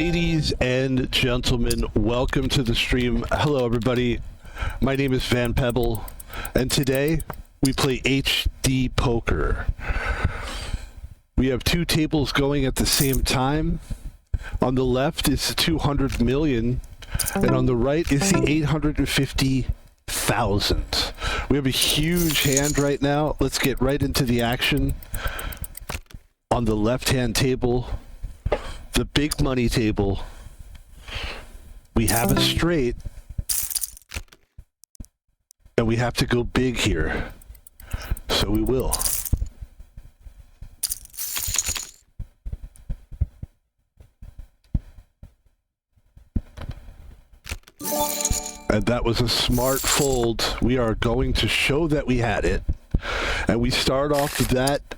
Ladies and gentlemen, welcome to the stream. Hello everybody, my name is Pebble, and today we play HD Poker. We have two tables going at the same time. On the left is the 200 million, and on the right is the 850,000. We have a huge hand right now. Let's get right into the action. On the left-hand table, the big money table, we have a straight, and we have to go big here, so we will. And that was a smart fold. We are going to show that we had it, and we start off that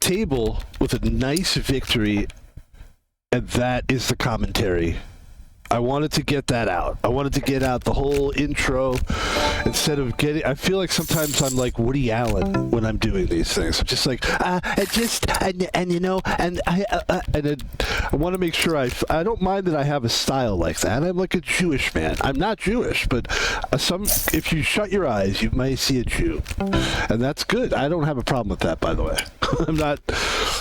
table with a nice victory. And that is the commentary. I wanted to get that out. I wanted to get out the whole intro instead of getting... I feel like sometimes I'm like Woody Allen when I'm doing these things. I'm just like, I want to make sure I don't mind that I have a style like that. I'm like a Jewish man. I'm not Jewish, but if you shut your eyes, you may see a Jew. And that's good. I don't have a problem with that, by the way.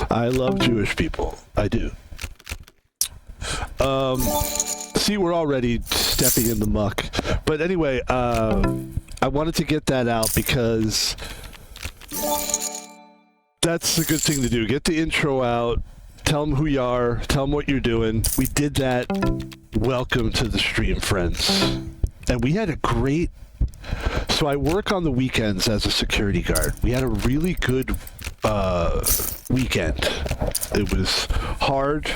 I love Jewish people. I do. See, we're already stepping in the muck. But anyway, I wanted to get that out because that's a good thing to do. Get the intro out, tell them who you are, tell them what you're doing. We did that. Welcome to the stream, friends. And we had a great... So I work on the weekends as a security guard. We had a really good weekend. It was hard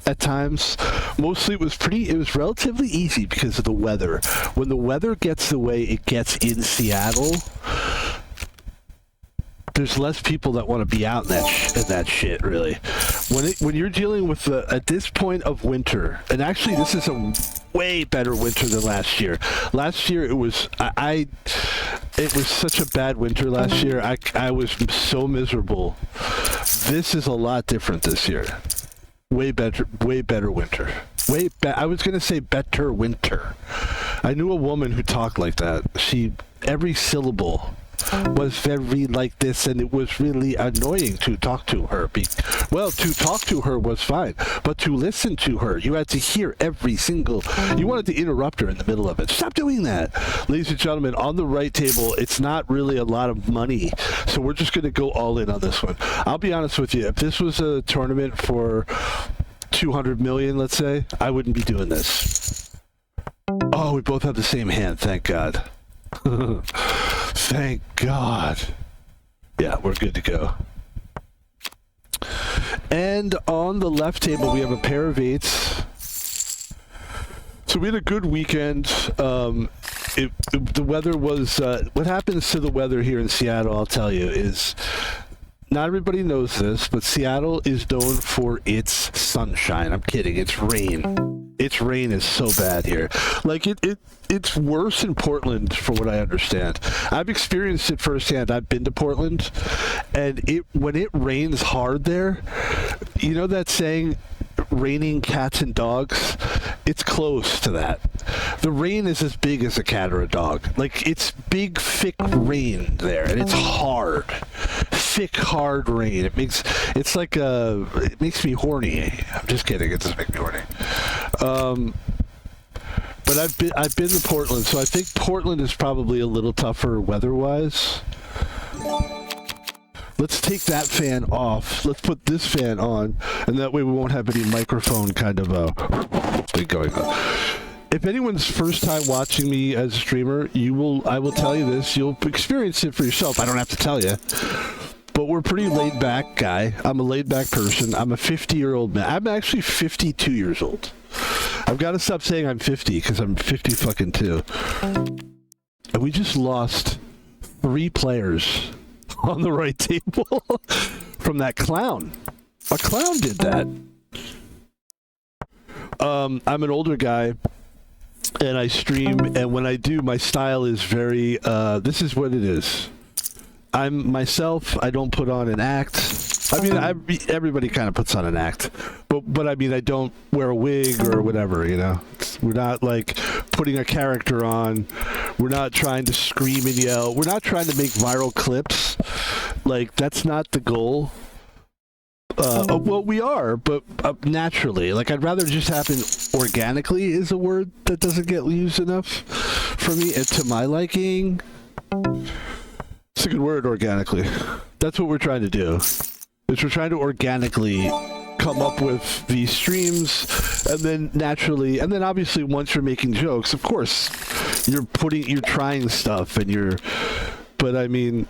at times. Mostly it was relatively easy because of the weather. When the weather gets the way it gets in Seattle, there's less people that want to be out in that shit, really. When you're dealing with at this point of winter, and actually this is a way better winter than last year. Last year it was it was such a bad winter last year. I was so miserable. This is a lot different this year. Way better winter. I was going to say better winter. I knew a woman who talked like that. Every syllable was very like this, and it was really annoying to talk to her. To talk to her was fine, but to listen to her, you had to hear every single... You wanted to interrupt her in the middle of it. Stop doing that! Ladies and gentlemen, on the right table, it's not really a lot of money, so we're just going to go all in on this one. I'll be honest with you, if this was a tournament for 200 million, let's say, I wouldn't be doing this. Oh, we both have the same hand, thank God. Thank God. Yeah, we're good to go. And on the left table, we have a pair of eights. So we had a good weekend. The weather was... what happens to the weather here in Seattle, I'll tell you, is... Not everybody knows this, but Seattle is known for its sunshine. I'm kidding. It's rain. Its rain is so bad here. Like, it's worse in Portland, from what I understand. I've experienced it firsthand. I've been to Portland, and when it rains hard there, you know that saying, raining cats and dogs? It's close to that. The rain is as big as a cat or a dog. Like, it's big, thick rain there, and it's hard. Thick, hard rain. It makes me horny. I'm just kidding. It doesn't make me horny. But I've been to Portland, so I think Portland is probably a little tougher weather-wise. Let's take that fan off. Let's put this fan on, and that way we won't have any microphone kind of thing going on. If anyone's first time watching me as a streamer, I will tell you this. You'll experience it for yourself. I don't have to tell you. But we're a pretty laid-back guy. I'm a laid-back person. I'm a 50-year-old man. I'm actually 52 years old. I've got to stop saying I'm 50 because I'm 50 fucking 2. And we just lost 3 players on the right table from that clown. A clown did that. I'm an older guy, and I stream, and when I do, my style is very, this is what it is. I'm myself. I don't put on an act. I mean, everybody kind of puts on an act, but I mean, I don't wear a wig or whatever. You know, we're not like putting a character on. We're not trying to scream and yell. We're not trying to make viral clips. Like, that's not the goal. Well, we are, but naturally. Like, I'd rather just happen organically is a word that doesn't get used enough for me and to my liking. It's a good word, organically. That's what we're trying to do. Is we're trying to organically come up with these streams, and then naturally, and then obviously once you're making jokes, of course, you're trying stuff, and but I mean,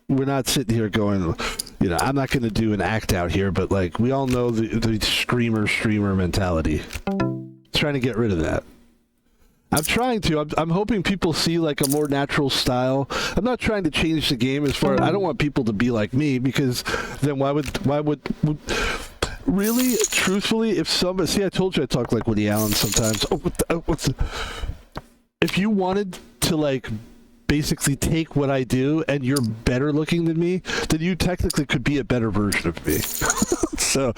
we're not sitting here going, you know, I'm not going to do an act out here, but like, we all know the streamer mentality. Trying to get rid of that. I'm trying to. I'm hoping people see like a more natural style. I'm not trying to change the game as far. I don't want people to be like me, because then why would really, truthfully, if somebody, see, I told you I talk like Woody Allen sometimes. If you wanted to like basically take what I do and you're better looking than me, then you technically could be a better version of me. So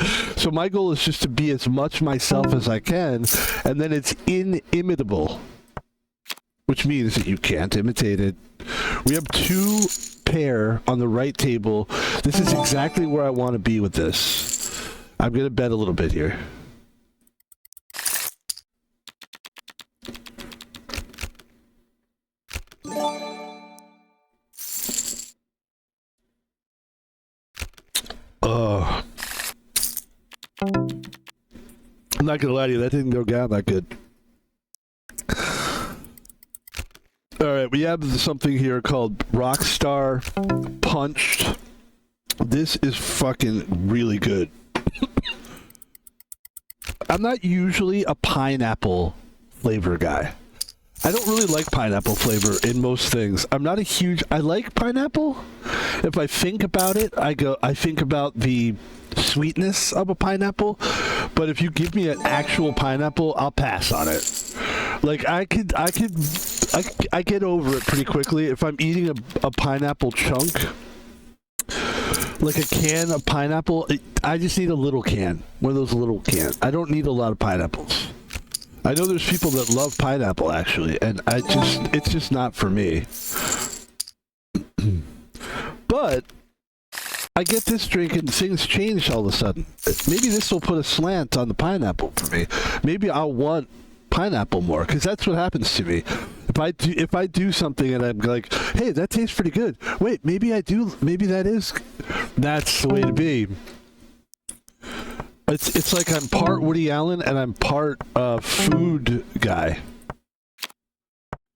my goal is just to be as much myself as I can, and then it's inimitable, which means that you can't imitate it. We have 2 pair on the right table. This is exactly where I want to be with this. I'm going to bet a little bit here. Oh. I'm not gonna lie to you, that didn't go down that good. Alright, we have something here called Rockstar Punched. This is fucking really good. I'm not usually a pineapple flavor guy. I don't really like pineapple flavor in most things. I'm not a huge... I like pineapple. If I think about it, I think about the sweetness of a pineapple. But if you give me an actual pineapple, I'll pass on it. Like, I get over it pretty quickly. If I'm eating a pineapple chunk, like a can of pineapple, I just need a little can. One of those little cans. I don't need a lot of pineapples. I know there's people that love pineapple, actually, and it's just not for me. But I get this drink and things change all of a sudden. Maybe this will put a slant on the pineapple for me. Maybe I'll want pineapple more, because that's what happens to me. If I do something and I'm like, hey, that tastes pretty good. Wait, maybe that's the way to be. It's like I'm part Woody Allen and I'm part food guy.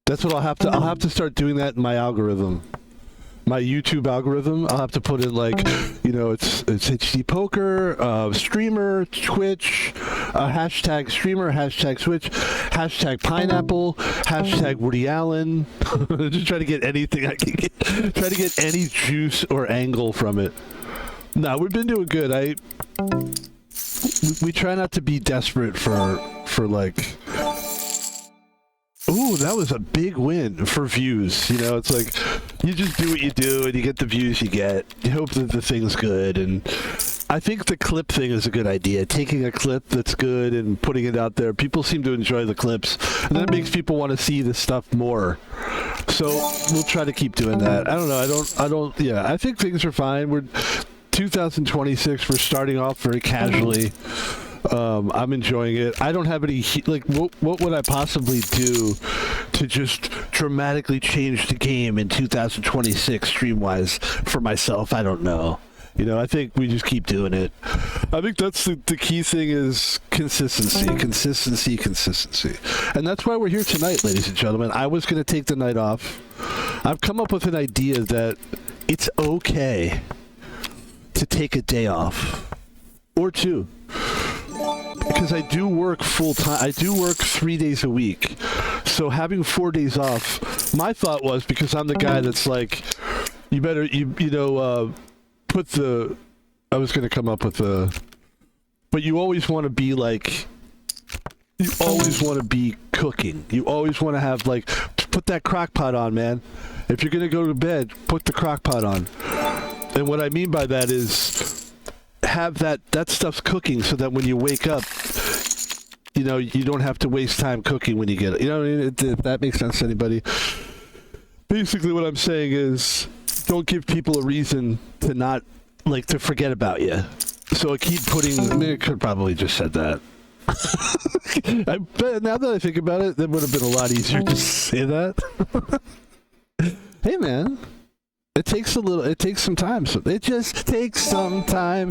That's what I'll have to start doing that in my algorithm. My YouTube algorithm, I'll have to put in, like, you know, it's HD Poker, streamer, Twitch, hashtag streamer, hashtag Switch, hashtag pineapple, hashtag Woody Allen. Just try to get anything I can get. Try to get any juice or angle from it. No, we've been doing good. We try not to be desperate for like... Ooh, that was a big win for views. You know, it's like, you just do what you do and you get the views you get. You hope that the thing's good, and I think the clip thing is a good idea. Taking a clip that's good and putting it out there. People seem to enjoy the clips, and then it makes people want to see this stuff more. So we'll try to keep doing that. I don't know. Yeah, I think things are fine. We're 2026. We're starting off very casually. I'm enjoying it. I don't have any, like, what would I possibly do to just dramatically change the game in 2026 stream-wise for myself? I don't know. You know, I think we just keep doing it. I think that's the key thing is consistency. And that's why we're here tonight, ladies and gentlemen. I was going to take the night off. I've come up with an idea that it's okay to take a day off. Or 2. Because I do work full time. I do work 3 days a week. So having 4 days off, my thought was, because I'm the guy that's like, you better, put the, I was going to come up with but you always want to be like, you always want to be cooking. You always want to have, like, put that crock pot on, man. If you're gonna go to bed, put the crock pot on. And what I mean by that is have that stuff's cooking so that when you wake up, you know, you don't have to waste time cooking when you get it. You know what I mean? If that makes sense to anybody. Basically what I'm saying is don't give people a reason to not, like, to forget about you. So I keep putting, I mean, I could probably just said that. But now that I think about it, that would have been a lot easier to say that. Hey, man. It takes some time. So it just takes some time.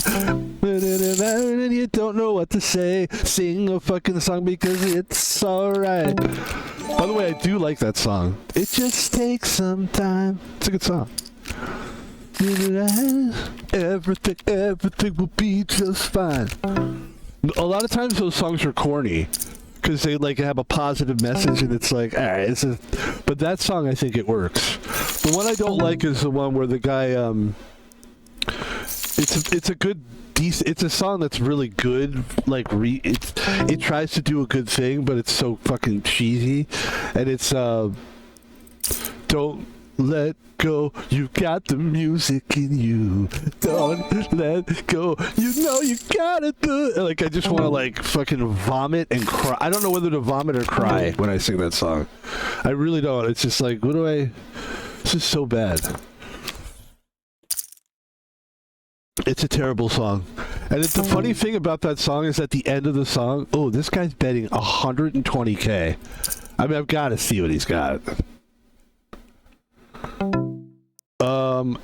And you don't know what to say. Sing a fucking song because it's alright. By the way, I do like that song. It just takes some time. It's a good song. Everything will be just fine. A lot of times those songs are corny because they like have a positive message and it's like, all right, but that song I think it works. The one I don't like is the one where the guy it's a good decent, it's a song that's really good, like it tries to do a good thing, but it's so fucking cheesy, and it's don't let go, you got the music in you, don't let go, you know you gotta do it. Like, I just want to like fucking vomit and cry. I don't know whether to vomit or cry when I sing that song. I really don't. It's just like, this is so bad. It's a terrible song. And the funny thing about that song is at the end of the song, oh, this guy's betting 120K. I mean, I've got to see what he's got.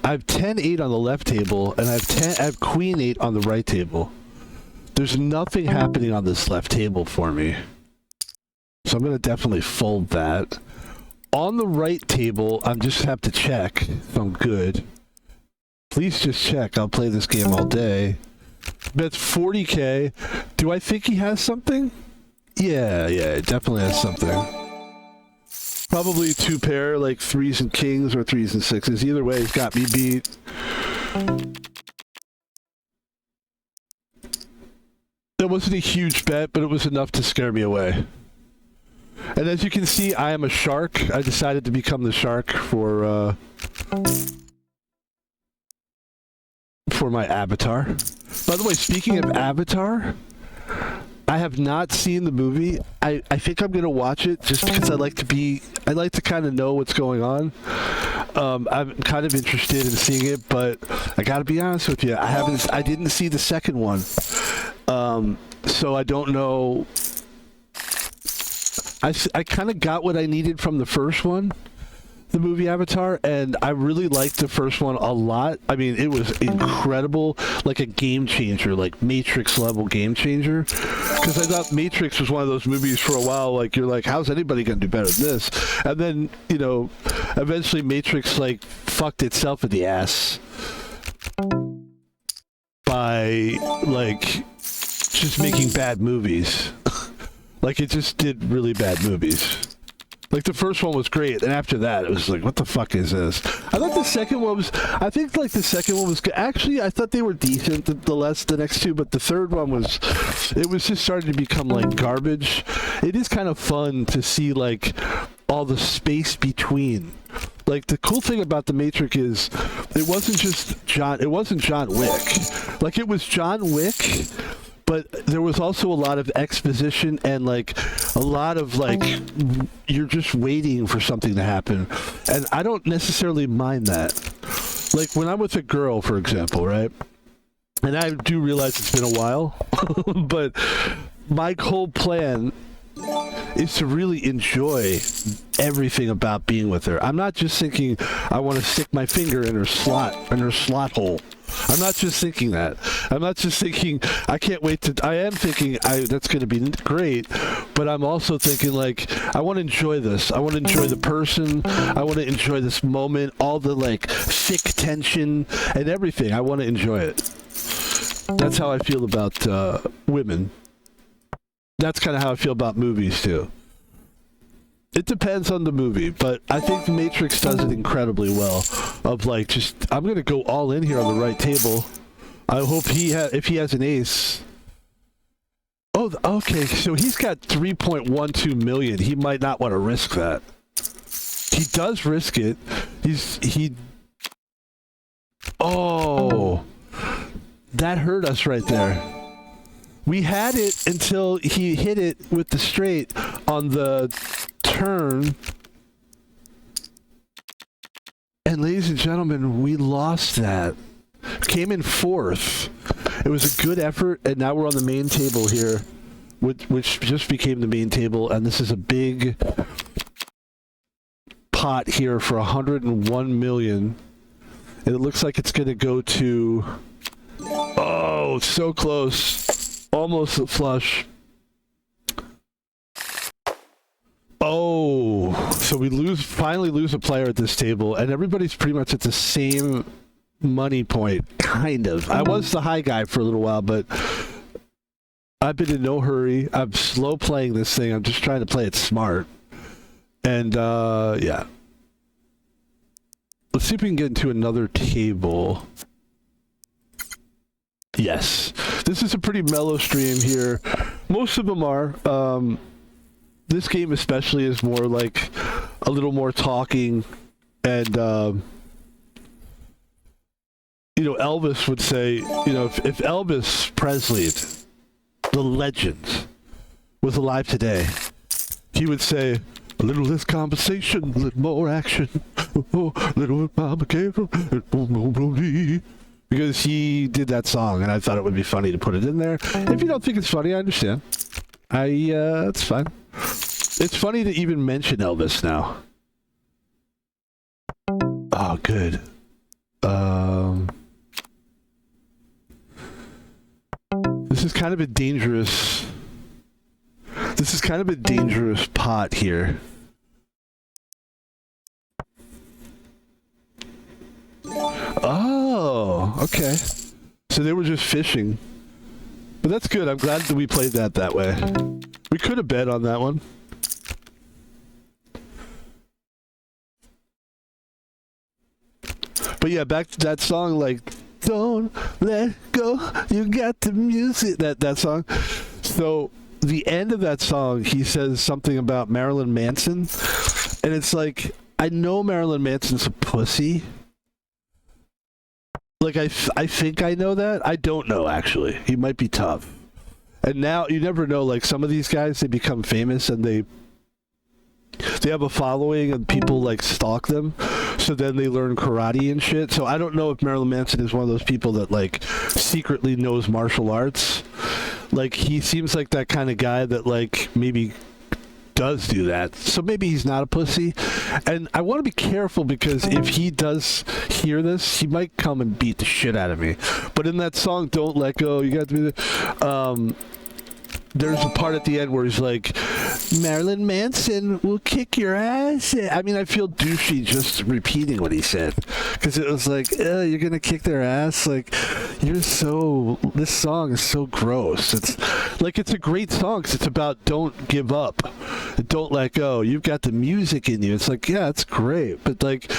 I have 10-8 on the left table, and I have queen 8 on the right table. There's nothing happening on this left table for me. So I'm going to definitely fold that. On the right table, I just have to check if I'm good. Please just check. I'll play this game all day. Bets 40K. Do I think he has something? Yeah, it definitely has something. Probably a two pair, like threes and kings or threes and sixes. Either way, he's got me beat. That wasn't a huge bet, but it was enough to scare me away. And as you can see, I am a shark. I decided to become the shark for my avatar. By the way, speaking of Avatar, I have not seen the movie. I think I'm going to watch it just because I like to kind of know what's going on. I'm kind of interested in seeing it, but I got to be honest with you. I didn't see the second one. So I don't know. I kind of got what I needed from the first one, the movie Avatar, and I really liked the first one a lot. I mean, it was incredible, like a game changer, like Matrix level game changer. Because I thought Matrix was one of those movies for a while, like you're like, how's anybody going to do better than this? And then, you know, eventually Matrix like fucked itself in the ass by like just making bad movies. Like, it just did really bad movies. Like, the first one was great, and after that, it was like, what the fuck is this? I thought the second one was... I think, like, the second one was good. Actually, I thought they were decent, the next two, but the third one was... It was just starting to become, like, garbage. It is kind of fun to see, like, all the space between. Like, the cool thing about The Matrix is, it wasn't just John... It wasn't John Wick. Like, it was John Wick... But there was also a lot of exposition and, like, a lot of, like, you're just waiting for something to happen. And I don't necessarily mind that. Like, when I'm with a girl, for example, right? And I do realize it's been a while. But my whole plan is to really enjoy everything about being with her. I'm not just thinking I want to stick my finger in her slot hole. I'm not just thinking that. I'm not just thinking I can't wait to... I am thinking that's going to be great, but I'm also thinking, like, I want to enjoy this. I want to enjoy the person. I want to enjoy this moment, all the, like, thick tension and everything. I want to enjoy it. That's how I feel about women. That's kind of how I feel about movies, too. It depends on the movie, but I think The Matrix does it incredibly well. Of like, just I'm gonna go all in here on the right table. I hope if he has an ace. Oh, okay. So he's got 3.12 million. He might not want to risk that. He does risk it. He. Oh, that hurt us right there. We had it until he hit it with the straight on the turn. And ladies and gentlemen, we lost that. Came in fourth. It was a good effort, and now we're on the main table here, which just became the main table, and this is a big pot here for 101 million. And it looks like it's going to go to... Oh, so close. Almost a flush. Oh, so we finally lose a player at this table, and everybody's pretty much at the same money point, kind of. I was the high guy for a little while, but I've been in no hurry. I'm slow playing this thing. I'm just trying to play it smart. And, yeah. Let's see if we can get into another table. Yes. This is a pretty mellow stream here. Most of them are. This game especially is more like a little more talking, and you know, Elvis would say, you know, if Elvis Presley, the legend, was alive today, he would say, a little less conversation, a little more action, a little Mama Carol, because he did that song, and I thought it would be funny to put it in there. If you don't think it's funny, I understand. It's fine. It's funny to even mention Elvis now. Oh, good. This is kind of a dangerous... This is kind of a dangerous pot here. Oh, okay. So they were just fishing. But that's good. I'm glad that we played that way. We could have bet on that one. But yeah, back to that song, like, don't let go, you got the music, that song. So the end of that song, he says something about Marilyn Manson, and it's like, I know Marilyn Manson's a pussy. Like, I think I know that. I don't know, actually. He might be tough. And now, you never know, like, some of these guys, they become famous, and they have a following, and people, like, stalk them. So then they learn karate and shit. So I don't know if Marilyn Manson is one of those people that, like, secretly knows martial arts. Like, he seems like that kind of guy that, like, maybe does do that. So maybe he's not a pussy. And I want to be careful, because if he does hear this, he might come and beat the shit out of me. But in that song, Don't Let Go, you got to be the... there's a part at the end where he's like, Marilyn Manson will kick your ass. I mean, I feel douchey just repeating what he said, because it was like, you're gonna kick their ass? Like, this song is so gross. It's like, it's a great song, because it's about don't give up, don't let go, you've got the music in you. It's like, yeah, it's great, but like,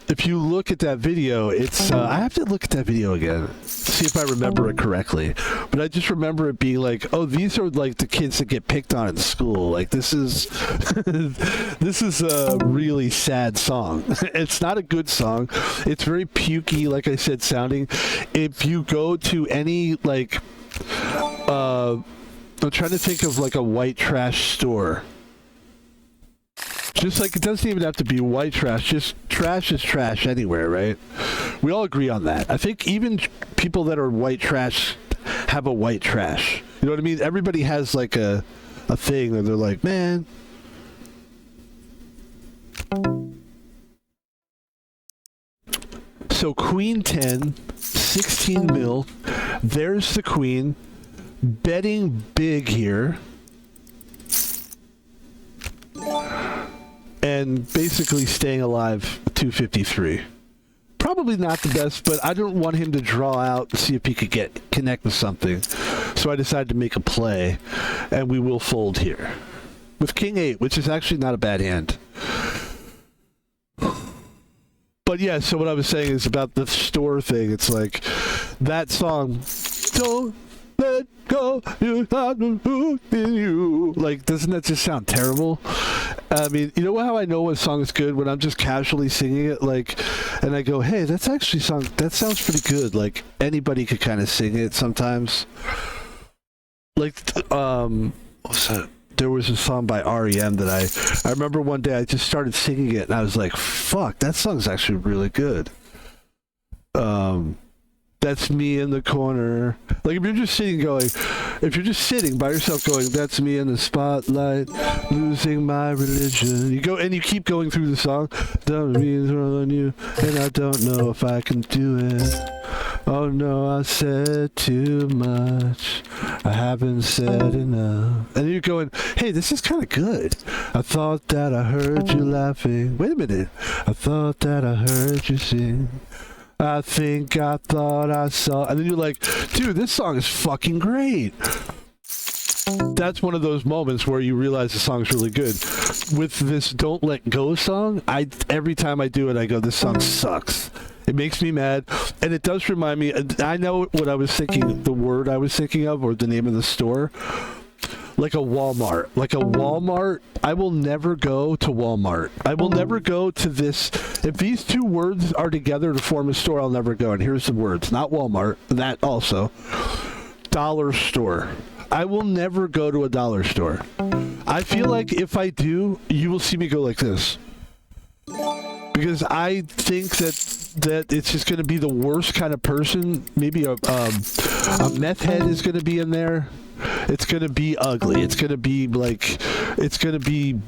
if you look at that video, it's I have to look at that video again, see if I remember it correctly. But I just remember it being like, oh, these are like the kids that get picked on in school. Like, this is this is a really sad song. It's not a good song. It's very pukey, like I said, sounding. If you go to any, like, I'm trying to think of like a white trash store. Just like, it doesn't even have to be white trash, just trash is trash anywhere, right? We all agree on that. I think even people that are white trash have a white trash. You know what I mean? Everybody has like a thing that they're like, man. So Queen 10, 16 mil. There's the Queen. Betting big here. And basically staying alive, 253. Probably not the best, but I don't want him to draw out and see if he could connect with something. So I decided to make a play, and we will fold here. With King 8, which is actually not a bad hand. But yeah, so what I was saying is about the store thing. It's like, that song, don't let go, you thought who in you. Like, doesn't that just sound terrible? I mean, you know how I know a song is good? When I'm just casually singing it, like, and I go, hey, that sounds pretty good. Like, anybody could kind of sing it sometimes. Like, what's that? There was a song by REM that I remember one day I just started singing it and I was like, fuck, that song's actually really good. That's me in the corner. Like, if you're just sitting by yourself going, that's me in the spotlight, losing my religion. You go and you keep going through the song. Don't mean on you, and I don't know if I can do it. Oh no, I said too much. I haven't said enough. And you're going, hey, this is kind of good. I thought that I heard you laughing. Wait a minute. I thought that I heard you sing. I think I thought I saw. And then you're like, dude, this song is fucking great. That's one of those moments where you realize the song's really good. With this Don't Let Go song, every time I do it, I go, this song sucks. It makes me mad, and it does remind me, I know what I was thinking, the word I was thinking of, or the name of the store. Like a Walmart. Like a Walmart. I will never go to Walmart. I will never go to this. If these two words are together to form a store, I'll never go. And here's the words. Not Walmart. That also. Dollar store. I will never go to a dollar store. I feel like if I do, you will see me go like this. Because I think that it's just going to be the worst kind of person. Maybe a meth head is going to be in there. It's going to be ugly. It's going to be like, it's going to be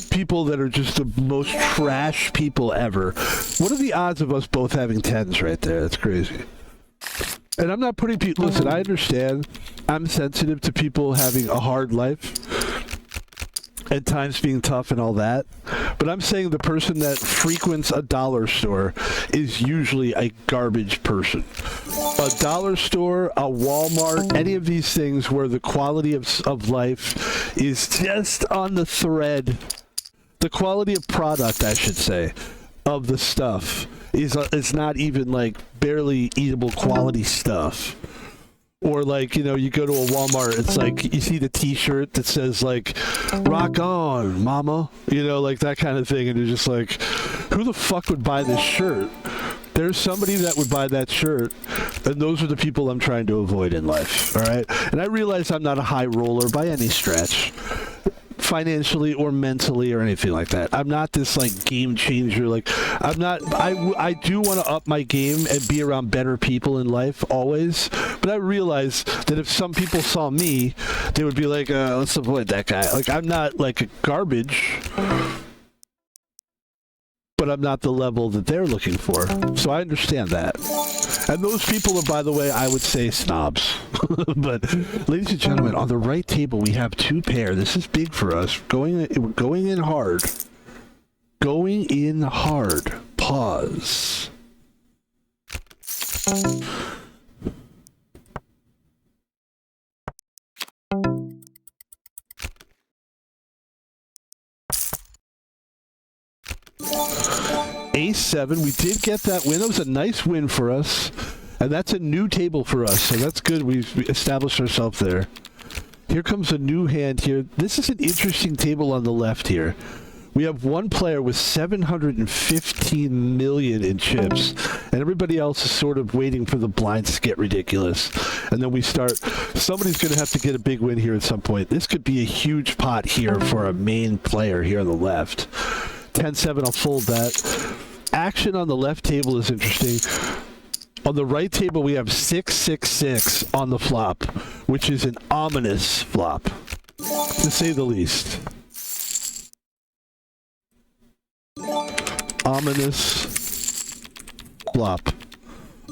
people that are just the most trash people ever. What are the odds of us both having 10s right there? That's crazy. And I'm not putting people, listen, I understand. I'm sensitive to people having a hard life and times being tough and all that. But I'm saying the person that frequents a dollar store is usually a garbage person. A dollar store, a Walmart, any of these things where the quality of life is just on the thread. The quality of product, I should say, of the stuff is not even like barely eatable quality stuff. Or like, you know, you go to a Walmart, it's like, you see the t-shirt that says like, rock on, mama, you know, like that kind of thing. And you're just like, who the fuck would buy this shirt? There's somebody that would buy that shirt, and those are the people I'm trying to avoid in life, all right? And I realize I'm not a high roller by any stretch, financially or mentally or anything like that. I'm not this like game changer. Like I'm not. I do want to up my game and be around better people in life always. But I realize that if some people saw me, they would be like, let's avoid that guy. Like I'm not like a garbage, but I'm not the level that they're looking for. So I understand that. And those people are, by the way, I would say snobs. But, ladies and gentlemen, on the right table, we have two pair. This is big for us. We're going in hard. Going in hard. Pause. A7, we did get that win. That was a nice win for us. And that's a new table for us, so that's good. We've established ourselves there. Here comes a new hand here. This is an interesting table on the left here. We have one player with 715 million in chips, and everybody else is sort of waiting for the blinds to get ridiculous. And then we start. Somebody's going to have to get a big win here at some point. This could be a huge pot here for a main player here on the left. 10-7, I'll fold that. Action on the left table is interesting. On the right table, we have 6-6-6 on the flop, which is an ominous flop, to say the least. Ominous flop.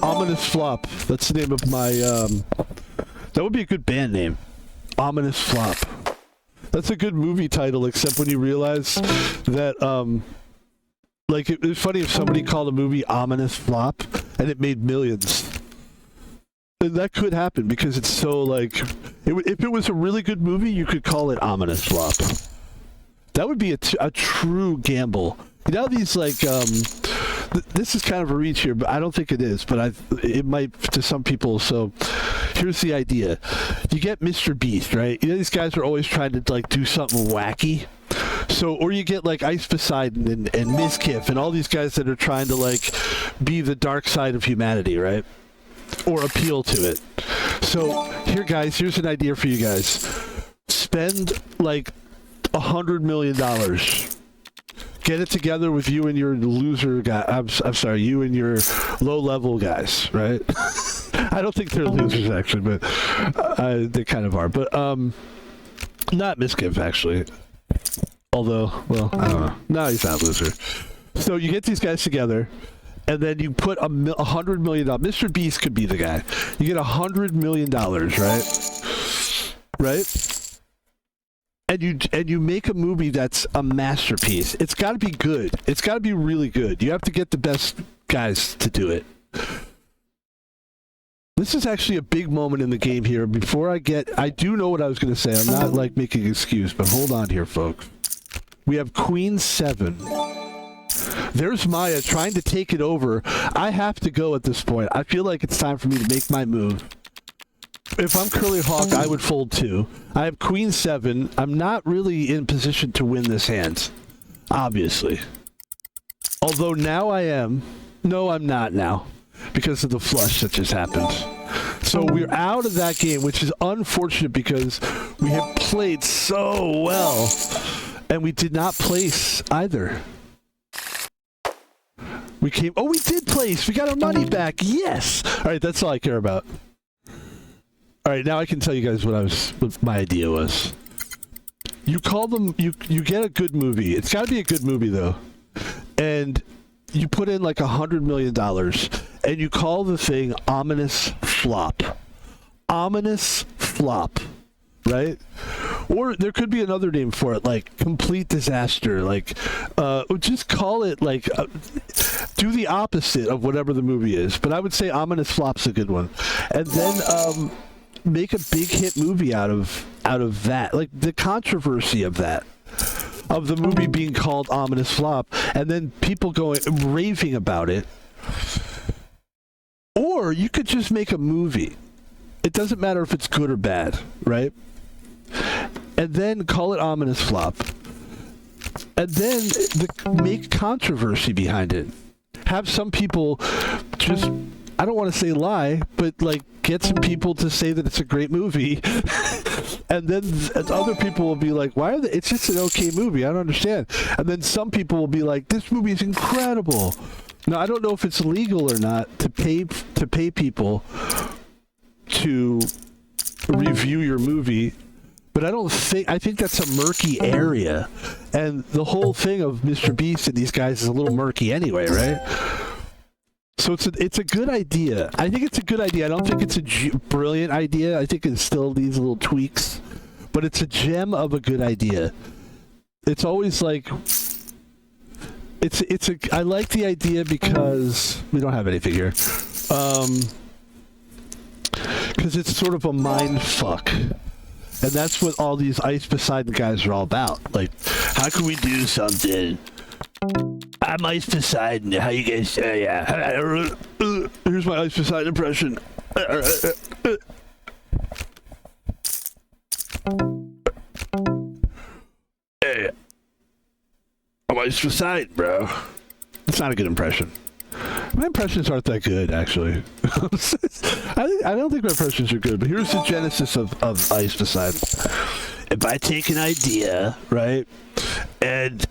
Ominous flop. That's the name of my, that would be a good band name. Ominous flop. That's a good movie title, except when you realize that, like, it was funny if somebody called a movie Ominous Flop, and it made millions. And that could happen, because it's so, like... if it was a really good movie, you could call it Ominous Flop. That would be a true gamble. You know these, like, this is kind of a reach here, but I don't think it is, but it might to some people. So here's the idea. You get Mr. Beast, right? You know, these guys are always trying to like do something wacky. So, or you get like Ice Poseidon and Mizkif and all these guys that are trying to like be the dark side of humanity, right? Or appeal to it. So here, guys, here's an idea for you guys. Spend like $100 million. Get it together with you and your loser guy. I'm sorry, you and your low-level guys, right? I don't think they're losers actually, but they kind of are. But not Mizkif actually. Although, well, I don't know. No, he's not a loser. So you get these guys together, and then you put $100 million. Mr. Beast could be the guy. You get $100 million, right? Right? And you make a movie that's a masterpiece. It's got to be good. It's got to be really good. You have to get the best guys to do it. This is actually a big moment in the game here. Before I do know what I was going to say. I'm not like making an excuse, but hold on here, folks. We have Queen 7. There's Maya trying to take it over. I have to go at this point. I feel like it's time for me to make my move. If I'm Curly Hawk, I would fold too. I have Queen 7. I'm not really in position to win this hand, obviously. Although now I am. No, I'm not now, because of the flush that just happened. So we're out of that game, which is unfortunate because we have played so well. And we did not place either. We did place. We got our money back. Yes. All right, that's all I care about. All right, now I can tell you guys what my idea was. You call them. You get a good movie. It's got to be a good movie though, and you put in like $100 million, and you call the thing Ominous Flop. Ominous Flop. Right? Or there could be another name for it, like Complete Disaster. Like, just call it like, do the opposite of whatever the movie is. But I would say Ominous Flop's a good one. And then make a big hit movie out of that. Like the controversy of that. Of the movie being called Ominous Flop. And then people going raving about it. Or you could just make a movie. It doesn't matter if it's good or bad, right? And then call it Ominous Flop. And then make controversy behind it. Have some people just, I don't want to say lie, but like get some people to say that it's a great movie. And then other people will be like, why are they, it's just an okay movie, I don't understand. And then some people will be like, this movie is incredible. Now, I don't know if it's legal or not to pay people to review your movie, but I think that's a murky area, and the whole thing of Mr. Beast and these guys is a little murky anyway, right? So it's a good idea. I think it's a good idea. I don't think it's a brilliant idea. I think it still needs little tweaks, but it's a gem of a good idea. It's always like I like the idea because we don't have anything here. Because it's sort of a mind fuck. And that's what all these Ice Poseidon guys are all about. Like, how can we do something? I'm Ice Poseidon. How you guys say? Yeah. Here's my Ice Poseidon impression. Hey. I'm Ice Poseidon, bro. It's not a good impression. My impressions aren't that good, actually. I don't think my impressions are good, but here's the genesis of Ice Poseidon. If I take an idea, right, and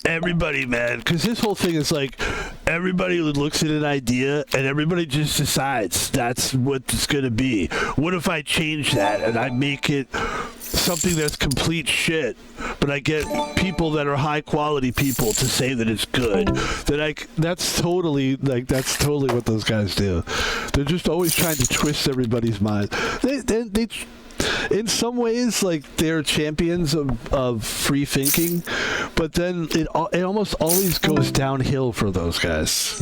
everybody, man, because this whole thing is like, everybody looks at an idea, and everybody just decides that's what it's going to be. What if I change that, and I make it something that's complete shit, but I get people that are high quality people to say that it's good? That's totally what those guys do. They're just always trying to twist everybody's mind. They in some ways, like, they're champions of free thinking, but then it almost always goes downhill for those guys.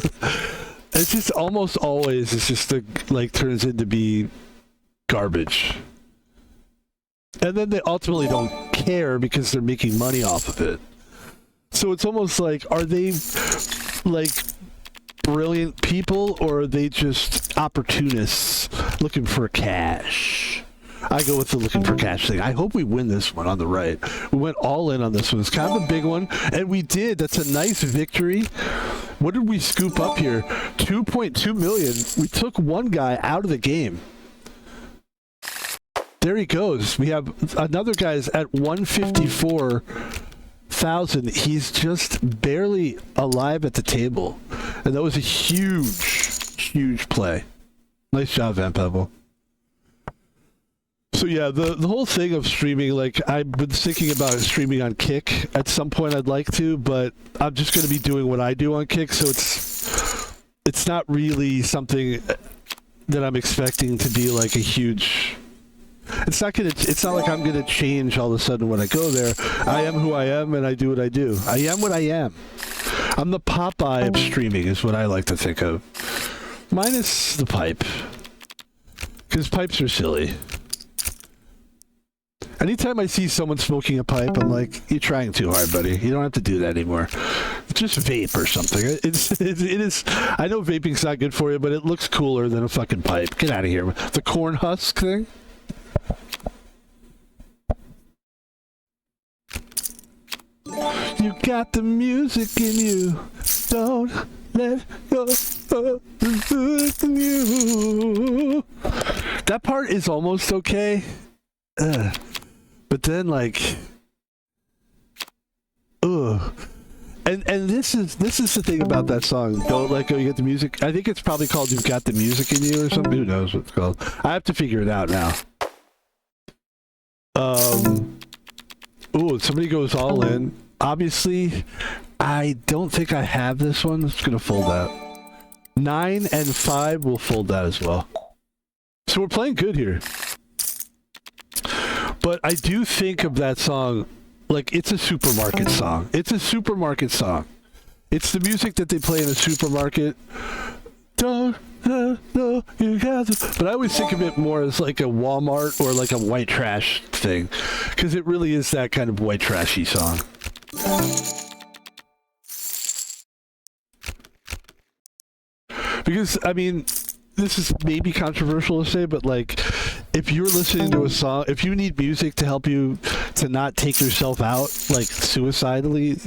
It's just almost always, it's just turns into be garbage. And then they ultimately don't care because they're making money off of it. So it's almost like, are they like brilliant people, or are they just opportunists looking for cash? I go with the looking for cash thing. I hope we win this one on the right. We went all in on this one. It's kind of a big one, and we did. That's a nice victory. What did we scoop up here? 2.2 million. We took one guy out of the game. There he goes. We have another guy's at 154,000. He's just barely alive at the table, and that was a huge play. Nice job, Van Pebble. So yeah, the whole thing of streaming, like I've been thinking about streaming on Kick. At some point I'd like to, but I'm just going to be doing what I do on Kick, so it's not really something that I'm expecting to be like a huge... It's not like I'm going to change all of a sudden when I go there. I am who I am, and I do what I do. I am what I am. I'm the Popeye of streaming is what I like to think of. Minus the pipe. Because pipes are silly. Anytime I see someone smoking a pipe, I'm like, you're trying too hard, buddy. You don't have to do that anymore. Just vape or something. It is. I know vaping's not good for you, but it looks cooler than a fucking pipe. Get out of here. The corn husk thing? You got the music in you. Don't let go of the music in you. That part is almost okay. But then, like, ugh. And this is the thing about that song. Don't let go. You get the music. I think it's probably called "You've Got the Music in You" or something. Who knows what it's called? I have to figure it out now. Ooh, somebody goes all in. Obviously, I don't think I have this one. It's gonna fold out. 9 and 5 will fold that as well. So we're playing good here. But I do think of that song like it's a supermarket song. It's a supermarket song. It's the music that they play in a supermarket. Don't know you got to. But I always think of it more as like a Walmart or like a white trash thing, because it really is that kind of white trashy song. Because I mean, this is maybe controversial to say, but like, if you're listening to a song, if you need music to help you to not take yourself out, like suicidally,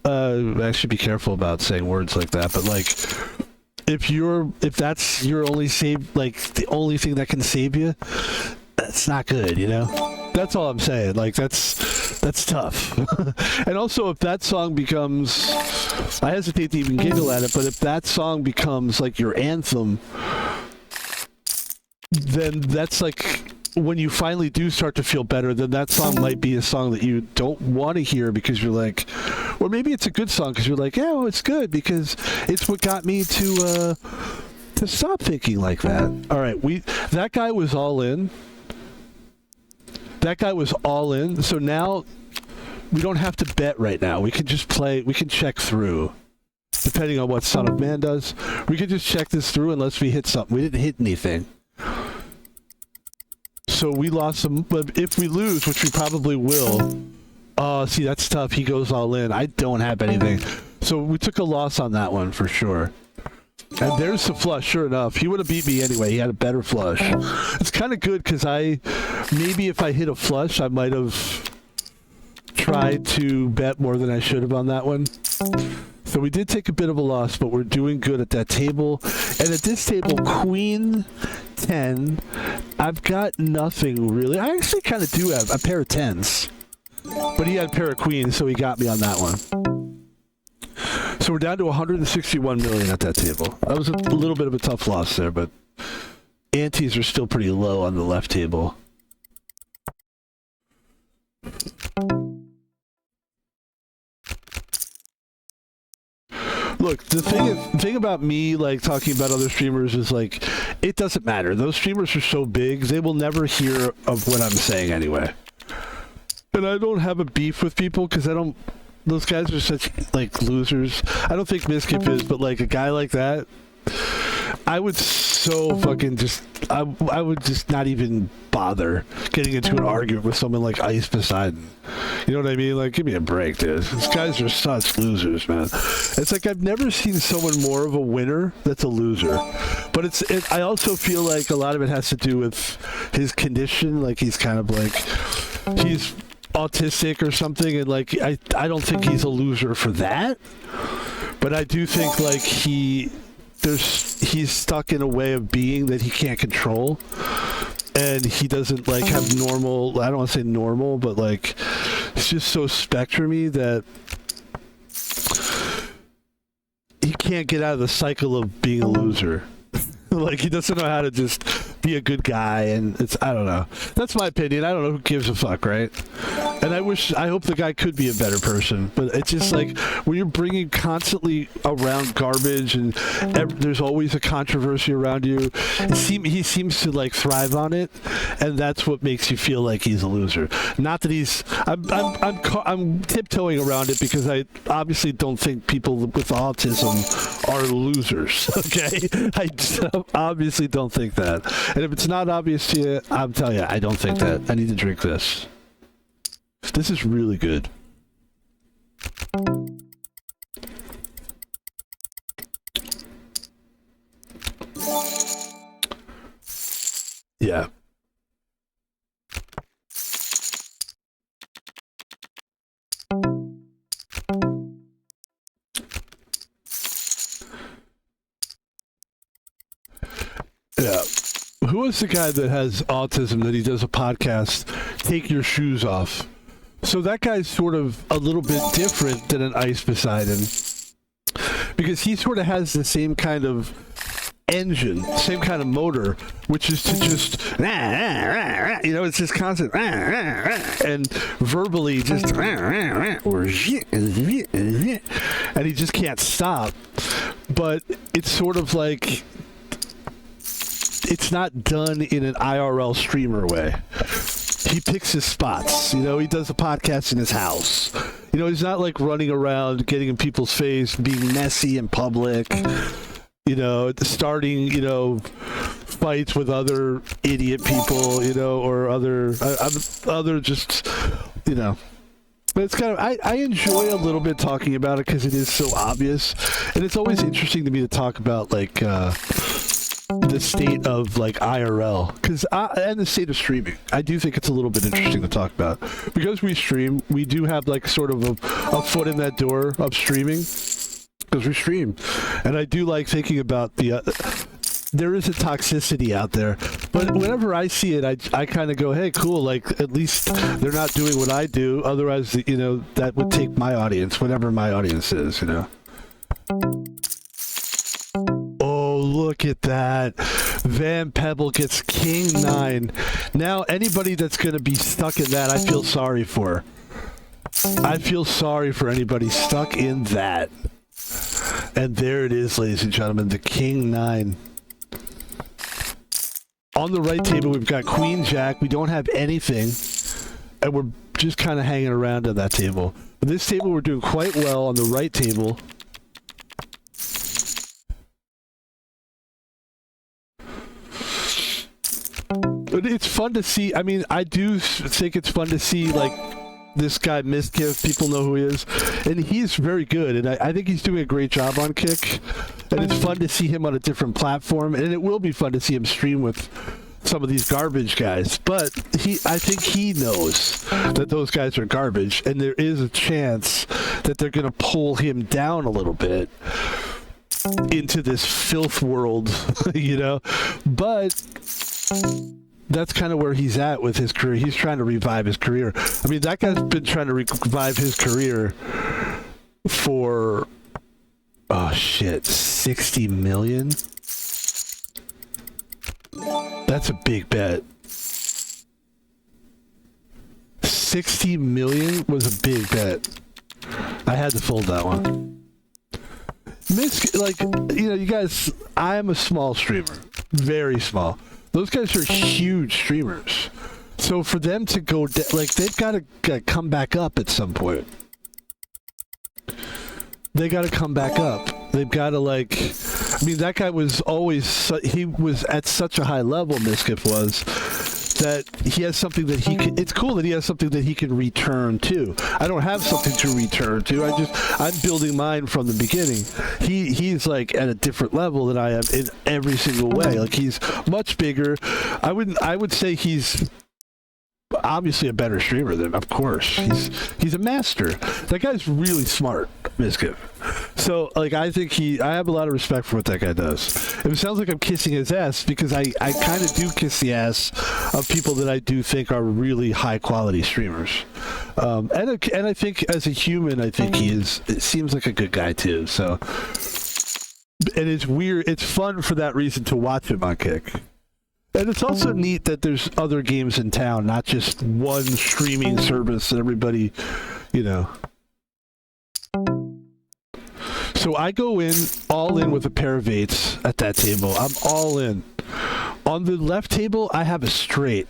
I should be careful about saying words like that, but like, if that's your only save, like the only thing that can save you, that's not good, you know? That's all I'm saying. Like, that's tough. And also, if that song becomes, I hesitate to even giggle at it, but if that song becomes like your anthem, then that's like when you finally do start to feel better, then that song might be a song that you don't want to hear because you're like, or maybe it's a good song because you're like, yeah, well, it's good because it's what got me to stop thinking like that. All right, that guy was all in. That guy was all in. So now we don't have to bet right now. We can just play. We can check through. Depending on what Son of Man does, we could just check this through unless we hit something. We didn't hit anything. So we lost some, but if we lose, which we probably will, see, that's tough. He goes all in. I don't have anything. So we took a loss on that one for sure. And there's the flush, sure enough. He would have beat me anyway. He had a better flush. It's kind of good because maybe if I hit a flush, I might have tried to bet more than I should have on that one. So we did take a bit of a loss, but we're doing good at that table. And at this table, Queen 10, I've got nothing really. I actually kind of do have a pair of 10s. But he had a pair of queens, so he got me on that one. So we're down to 161 million at that table. That was a little bit of a tough loss there, but antes are still pretty low on the left table. Look, the thing about me, like, talking about other streamers is, like, it doesn't matter. Those streamers are so big, they will never hear of what I'm saying anyway. And I don't have a beef with people, because those guys are such, like, losers. I don't think Miskip is, but, like, a guy like that, I would so fucking just, I would just not even bother getting into an argument with someone like Ice Poseidon. You know what I mean? Like, give me a break, dude. These guys are such losers, man. It's like I've never seen someone more of a winner that's a loser. But I also feel like a lot of it has to do with his condition. Like, he's kind of like, he's autistic or something, and like, I don't think he's a loser for that. But I do think like he's stuck in a way of being that he can't control, and he doesn't like have normal, I don't want to say normal, but like it's just so spectrumy that he can't get out of the cycle of being a loser. Like, he doesn't know how to just be a good guy, and I don't know. That's my opinion. I don't know, who gives a fuck, right? And I hope the guy could be a better person, but it's just like when you're bringing constantly around garbage and there's always a controversy around you, he seems to like thrive on it, and that's what makes you feel like he's a loser. Not that I'm tiptoeing around it, because I obviously don't think people with autism are losers. Okay, I obviously don't think that. And if it's not obvious to you, I'm telling you, I don't think that. I need to drink this. This is really good. Yeah. Yeah. Who is the guy that has autism that he does a podcast, Take Your Shoes Off? So that guy's sort of a little bit different than an Ice Poseidon, because he sort of has the same kind of engine, same kind of motor, which is to just, you know, it's just constant, and verbally just, and he just can't stop. But it's sort of like, it's not done in an IRL streamer way. He picks his spots. You know, he does a podcast in his house. You know, he's not like running around getting in people's face, being messy in public, you know, starting, you know, fights with other idiot people, you know, or other just, you know. But it's kind of, I enjoy a little bit talking about it because it is so obvious. And it's always interesting to me to talk about, like, the state of like IRL, and the state of streaming. I do think it's a little bit interesting to talk about, because we stream. We do have like sort of a foot in that door of streaming, because we stream, and I do like thinking about the. There is a toxicity out there, but whenever I see it, I kind of go, hey, cool. Like, at least they're not doing what I do. Otherwise, you know, that would take my audience, whatever my audience is, you know. Look at that. Van Pebble gets King 9. Now, anybody that's going to be stuck in that, I feel sorry for. I feel sorry for anybody stuck in that. And there it is, ladies and gentlemen, the King 9. On the right table, we've got Queen Jack. We don't have anything. And we're just kind of hanging around on that table. But this table, we're doing quite well on the right table. It's fun to see. I mean, I do think it's fun to see, like, this guy Mistgift. People know who he is, and he's very good, and I think he's doing a great job on Kick, and it's fun to see him on a different platform, and it will be fun to see him stream with some of these garbage guys. But I think he knows that those guys are garbage, and there is a chance that they're going to pull him down a little bit into this filth world, you know. But that's kind of where he's at with his career. He's trying to revive his career. I mean, that guy's been trying to revive his career for, oh shit, 60 million? That's a big bet. 60 million was a big bet. I had to fold that one. Like, you know, you guys, I am a small streamer. Very small. Those guys are huge streamers. So for them to go, like, they've got to come back up at some point. They got to come back up. They've got to, like, I mean, that guy was always, he was at such a high level, Miskiff was, that he has something that he can, it's cool that he has something that he can return to. I don't have something to return to. I'm building mine from the beginning. He's like at a different level than I am in every single way. Like, he's much bigger. I would say he's obviously a better streamer than, of course. He's a master. That guy's really smart, Miskiff. So, like, I think I have a lot of respect for what that guy does. It sounds like I'm kissing his ass because I kind of do kiss the ass of people that I do think are really high quality streamers. And I think as a human, I think it seems like a good guy too. So, and it's weird. It's fun for that reason to watch him on Kick. And it's also neat that there's other games in town, not just one streaming service that everybody, you know. So I go in, all in with a pair of eights at that table. I'm all in. On the left table, I have a straight.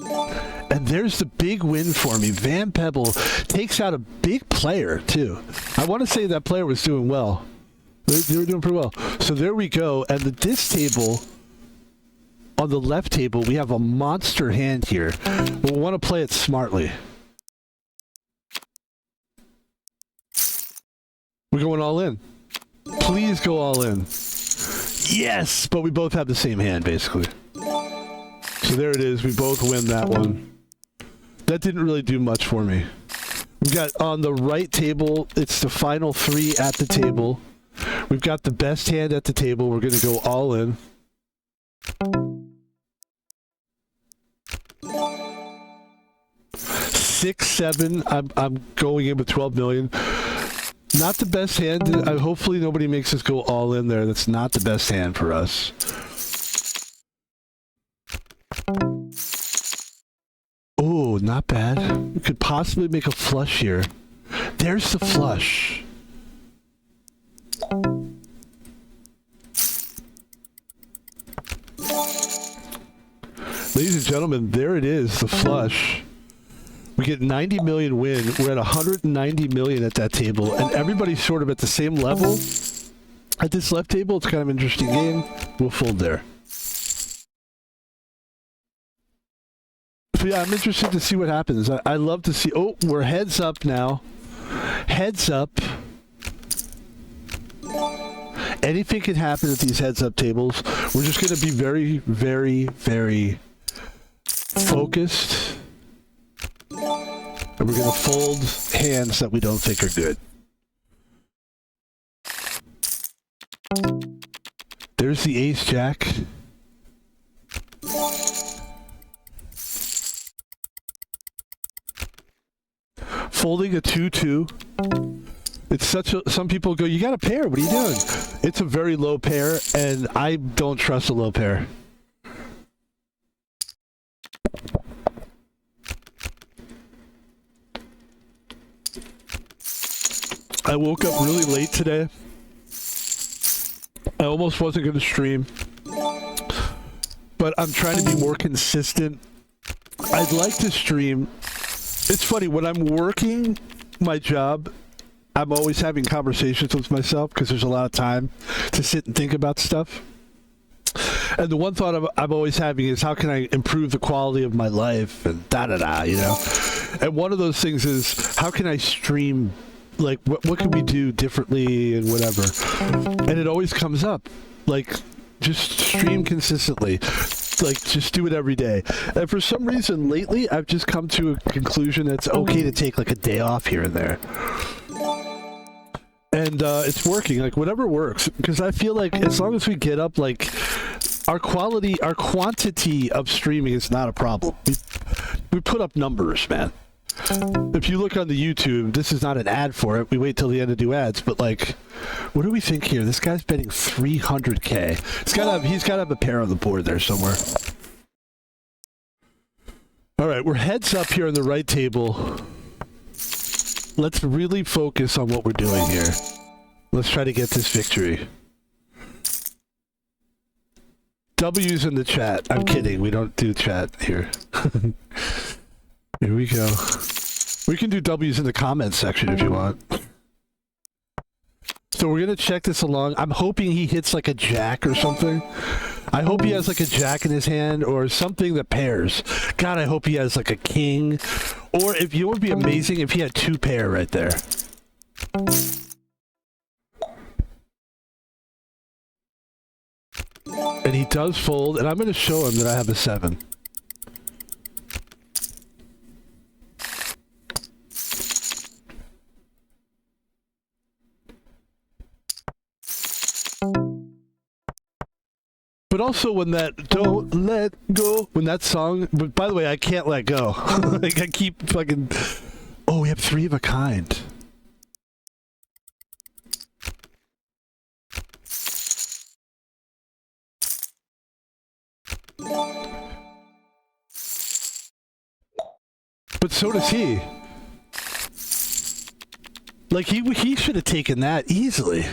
And there's the big win for me. Van Pebble takes out a big player, too. I want to say that player was doing well. They were doing pretty well. So there we go. And this table, on the left table, we have a monster hand here. But we want to play it smartly. We're going all in. Please go all in. Yes! But we both have the same hand, basically. So there it is. We both win that one. That didn't really do much for me. We've got on the right table, it's the final three at the table. We've got the best hand at the table. We're going to go all in. Six, seven. I'm going in with 12 million. Not the best hand. Hopefully nobody makes us go all in there. That's not the best hand for us. Oh, not bad. We could possibly make a flush here. There's the flush. Ladies and gentlemen, there it is, the flush. We get 90 million win. We're at 190 million at that table, and everybody's sort of at the same level. At this left table, it's kind of an interesting game. We'll fold there. So yeah, I'm interested to see what happens. I love to see... Oh, we're heads up now. Heads up. Anything can happen at these heads up tables. We're just going to be very, very, very focused. And we're going to fold hands that we don't think are good. There's the ace-jack. Folding a 2-2. It's such a... Some people go, you got a pair. What are you doing? It's a very low pair, and I don't trust a low pair. I woke up really late today. I almost wasn't going to stream. But I'm trying to be more consistent. I'd like to stream. It's funny, when I'm working my job, I'm always having conversations with myself because there's a lot of time to sit and think about stuff. And the one thought I'm always having is, how can I improve the quality of my life and da-da-da, you know? And one of those things is, how can I stream? Like, what can we do differently and whatever? And it always comes up. Like, just stream consistently. Like, just do it every day. And for some reason, lately, I've just come to a conclusion that it's okay to take, like, a day off here and there. And it's working. Like, whatever works. Because I feel like as long as we get up, like, our quantity of streaming is not a problem. We put up numbers, man. If you look on the YouTube, this is not an ad for it. We wait till the end to do ads, but like, what do we think here? This guy's betting 300K. He's got to have a pair on the board there somewhere. All right, we're heads up here on the right table. Let's really focus on what we're doing here. Let's try to get this victory. W's in the chat. I'm kidding. We don't do chat here. Here we go. We can do W's in the comments section if you want. So we're gonna check this along. I'm hoping he hits like a jack or something. I hope he has like a jack in his hand or something that pairs. God, I hope he has like a king. Or if you would be amazing if he had 2 pair right there. And he does fold, and I'm gonna show him that I have a 7. But also when that "Don't Let Go," when that song, but by the way, I can't let go. Like I keep fucking, oh, we have 3 of a kind. But so does he. Like he should have taken that easily.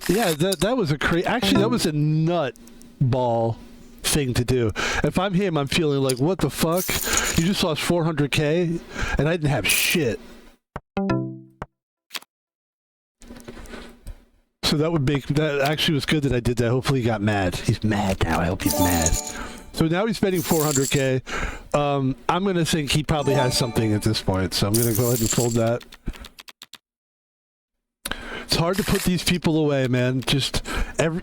Yeah, that was a actually that was a nut ball thing to do. If I'm him, I'm feeling like, what the fuck? You just lost 400k and I didn't have shit. So that would make, that actually was good that I did that. Hopefully he got mad. He's mad now. I hope he's mad. So now he's betting 400k. I'm going to think he probably has something at this point. So I'm going to go ahead and fold that. It's hard to put these people away, man. Just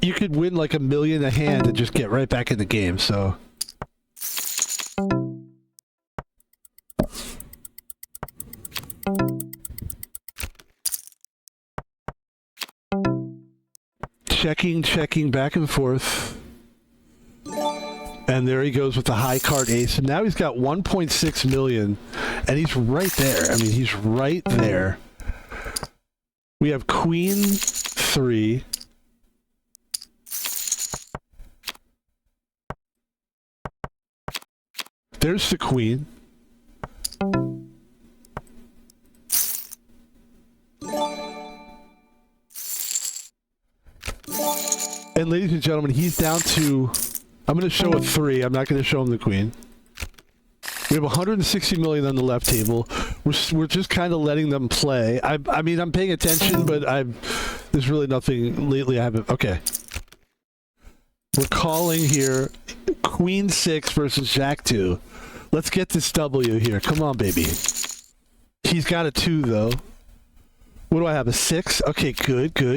you could win like $1 million a hand and just get right back in the game. So checking back and forth. And there he goes with the high card ace. And now he's got 1.6 million. And he's right there. I mean, he's right there. We have Queen 3. There's the Queen. And ladies and gentlemen, he's down to, I'm going to show a 3. I'm not going to show him the Queen. We have 160 million on the left table. We're just kind of letting them play. I mean, I'm paying attention, but there's really nothing lately. I haven't. Okay. We're calling here Queen 6 versus Jack 2. Let's get this W here. Come on, baby. He's got a 2, though. What do I have? A 6? Okay, good. There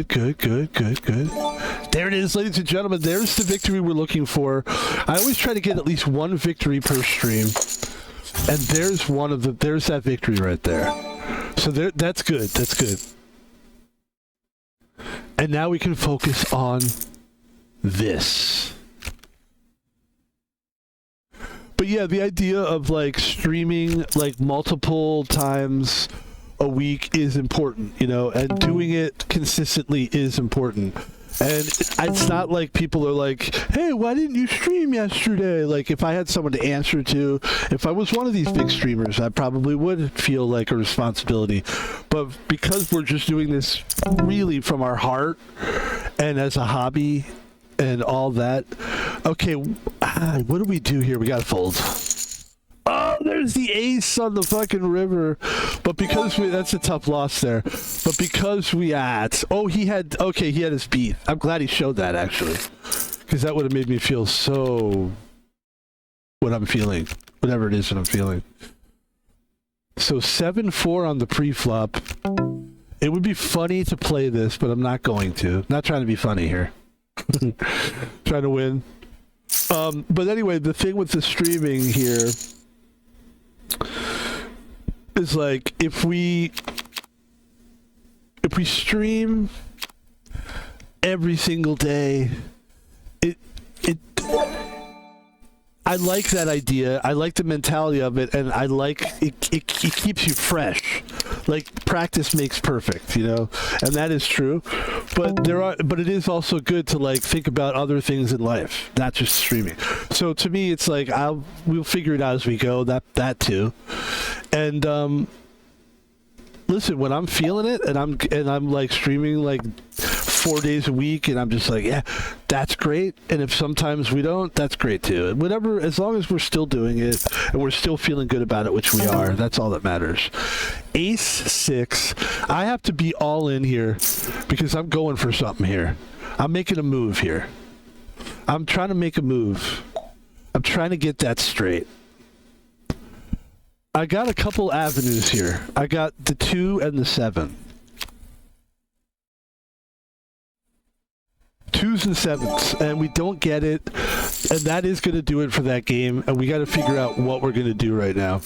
it is, ladies and gentlemen. There's the victory we're looking for. I always try to get at least 1 victory per stream. And there's there's that victory right there. So that's good. That's good. And now we can focus on this. But yeah, the idea of like streaming like multiple times a week is important, you know, and doing it consistently is important. And it's not like people are like, hey, why didn't you stream yesterday? Like, if I had someone to answer to, if I was one of these big streamers, I probably would feel like a responsibility. But because we're just doing this really from our heart and as a hobby and all that, okay, what do we do here? We gotta fold. Oh, there's the ace on the fucking river. But because that's a tough loss there. But because he had his beat. I'm glad he showed that, actually. Because that would have made me feel so what I'm feeling. Whatever it is that I'm feeling. So 7-4 on the pre-flop. It would be funny to play this, but I'm not going to. I'm not trying to be funny here. Trying to win. But anyway, the thing with the streaming here is like if we stream every single day, I like that idea. I like the mentality of it, and I like it keeps you fresh. Like practice makes perfect, you know, and that is true. But it is also good to like think about other things in life, not just streaming. So to me, it's like we'll figure it out as we go. That too, and listen, when I'm feeling it and I'm like streaming like 4 days a week, and I'm just like, yeah, that's great. And if sometimes we don't, that's great too. Whatever, as long as we're still doing it and we're still feeling good about it, which we are, that's all that matters. Ace 6. I have to be all in here because I'm going for something here. I'm making a move here. I'm trying to make a move. I'm trying to get that straight. I got a couple avenues here. I got the 2 and the 7. 2s and 7s, and we don't get it, and that is going to do it for that game, and we got to figure out what we're going to do right now.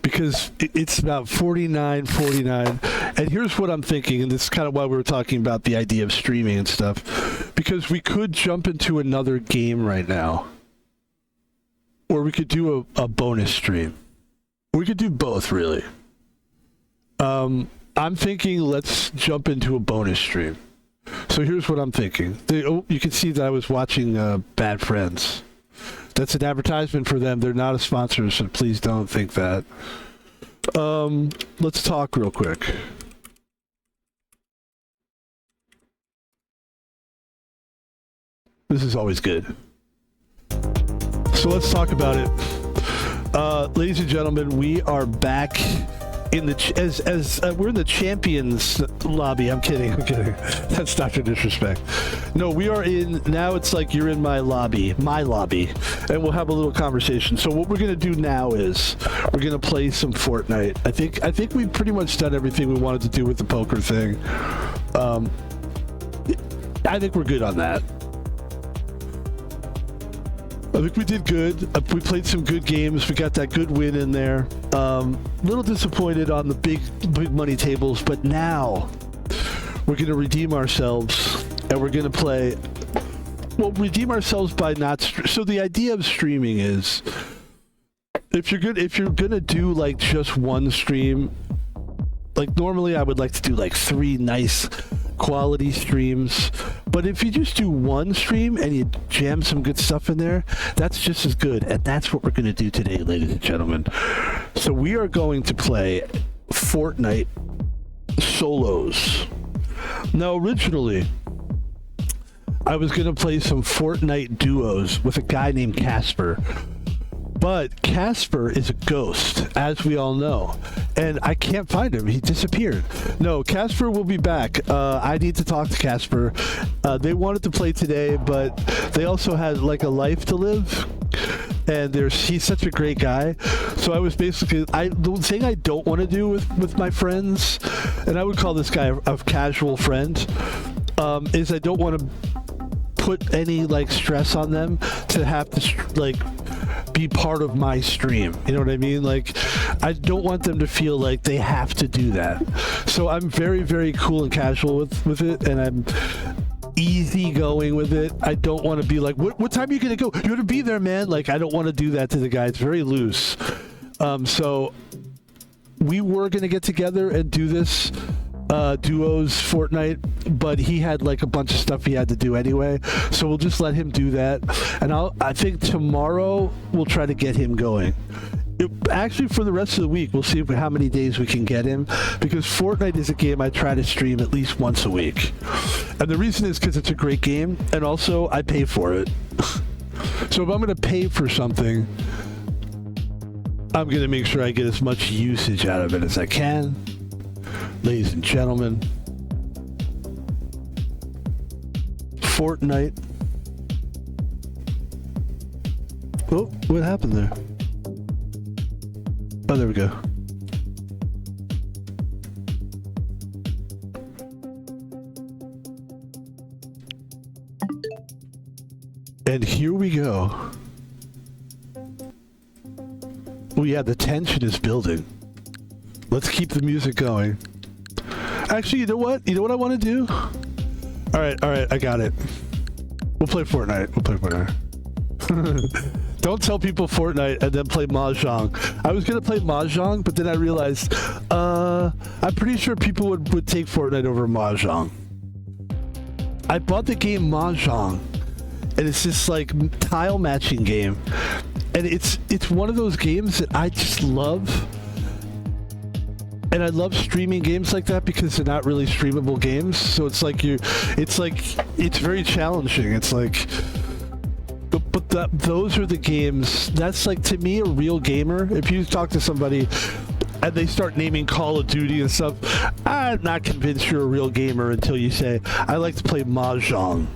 Because it's about 49, and here's what I'm thinking, and this is kind of why we were talking about the idea of streaming and stuff, because we could jump into another game right now, or we could do a bonus stream. We could do both, really. I'm thinking let's jump into a bonus stream. So here's what I'm thinking. You can see that I was watching Bad Friends. That's an advertisement for them. They're not a sponsor, so please don't think that. Let's talk real quick. This is always good. So let's talk about it. Ladies and gentlemen, we are back in the we're in the champions lobby. I'm kidding. That's Dr. Disrespect. No, we are in, now it's like you're in my lobby, and we'll have a little conversation. So what we're going to do now is we're going to play some Fortnite. I think we've pretty much done everything we wanted to do with the poker thing. I think we're good on that. I think we did good. We played some good games. We got that good win in there. Little disappointed on the big money tables, but now we're going to redeem ourselves, and we're going to play. Well, redeem ourselves by not. So the idea of streaming is, if you're gonna do like just one stream, like normally I would like to do like 3 nice quality streams, but if you just do one stream and you jam some good stuff in there, that's just as good, and that's what we're going to do today, ladies and gentlemen. So we are going to play Fortnite solos. Now originally I was going to play some Fortnite duos with a guy named Casper, but Casper is a ghost, as we all know, and I can't find him. He disappeared. No, Casper will be back. I need to talk to Casper. They wanted to play today, but they also had like a life to live, and he's such a great guy. So I was basically, the thing I don't want to do with my friends, and I would call this guy a casual friend, is I don't want to put any like stress on them to have to like be part of my stream. You know what I mean? Like, I don't want them to feel like they have to do that. So I'm very, very cool and casual with it, and I'm easy going with it. I don't want to be like, what time are you gonna go? You're gonna be there, man. Like, I don't want to do that to the guy. It's very loose. So we were gonna get together and do this duos Fortnite, but he had like a bunch of stuff he had to do anyway, so we'll just let him do that, and I think tomorrow we'll try to get him going. Actually, for the rest of the week, we'll see how many days we can get him, because Fortnite is a game I try to stream at least once a week, and the reason is because it's a great game, and also I pay for it. So if I'm going to pay for something, I'm going to make sure I get as much usage out of it as I can. Ladies and gentlemen, Fortnite. Oh, what happened there? Oh, there we go. And here we go. Oh yeah, the tension is building. Let's keep the music going. Actually, you know what? You know what I want to do? All right, I got it. We'll play Fortnite. Don't tell people Fortnite and then play Mahjong. I was going to play Mahjong, but then I realized I'm pretty sure people would take Fortnite over Mahjong. I bought the game Mahjong, and it's this like tile matching game, and it's one of those games that I just love. And I love streaming games like that because they're not really streamable games. So it's like it's very challenging. It's like, but those are the games. That's like, to me, a real gamer. If you talk to somebody and they start naming Call of Duty and stuff, I'm not convinced you're a real gamer until you say, I like to play Mahjong.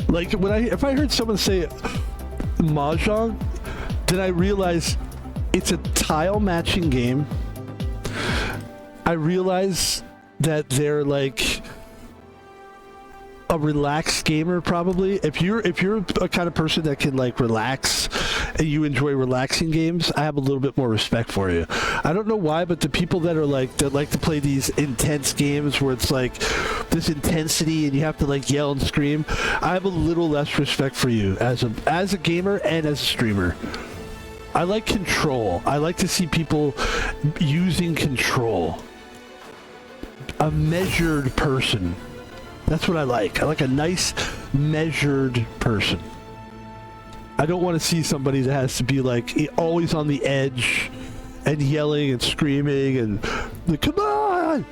Like if I heard someone say Mahjong, then I realize it's a tile matching game. I realize that they're like a relaxed gamer, probably. If you're a kind of person that can like relax and you enjoy relaxing games, I have a little bit more respect for you. I don't know why, but the people that like to play these intense games where it's like this intensity and you have to like yell and scream, I have a little less respect for you as a gamer and as a streamer. I like control. I like to see people using control. A measured person. That's what I like. I like a nice, measured person. I don't want to see somebody that has to be like always on the edge and yelling and screaming and like, come on!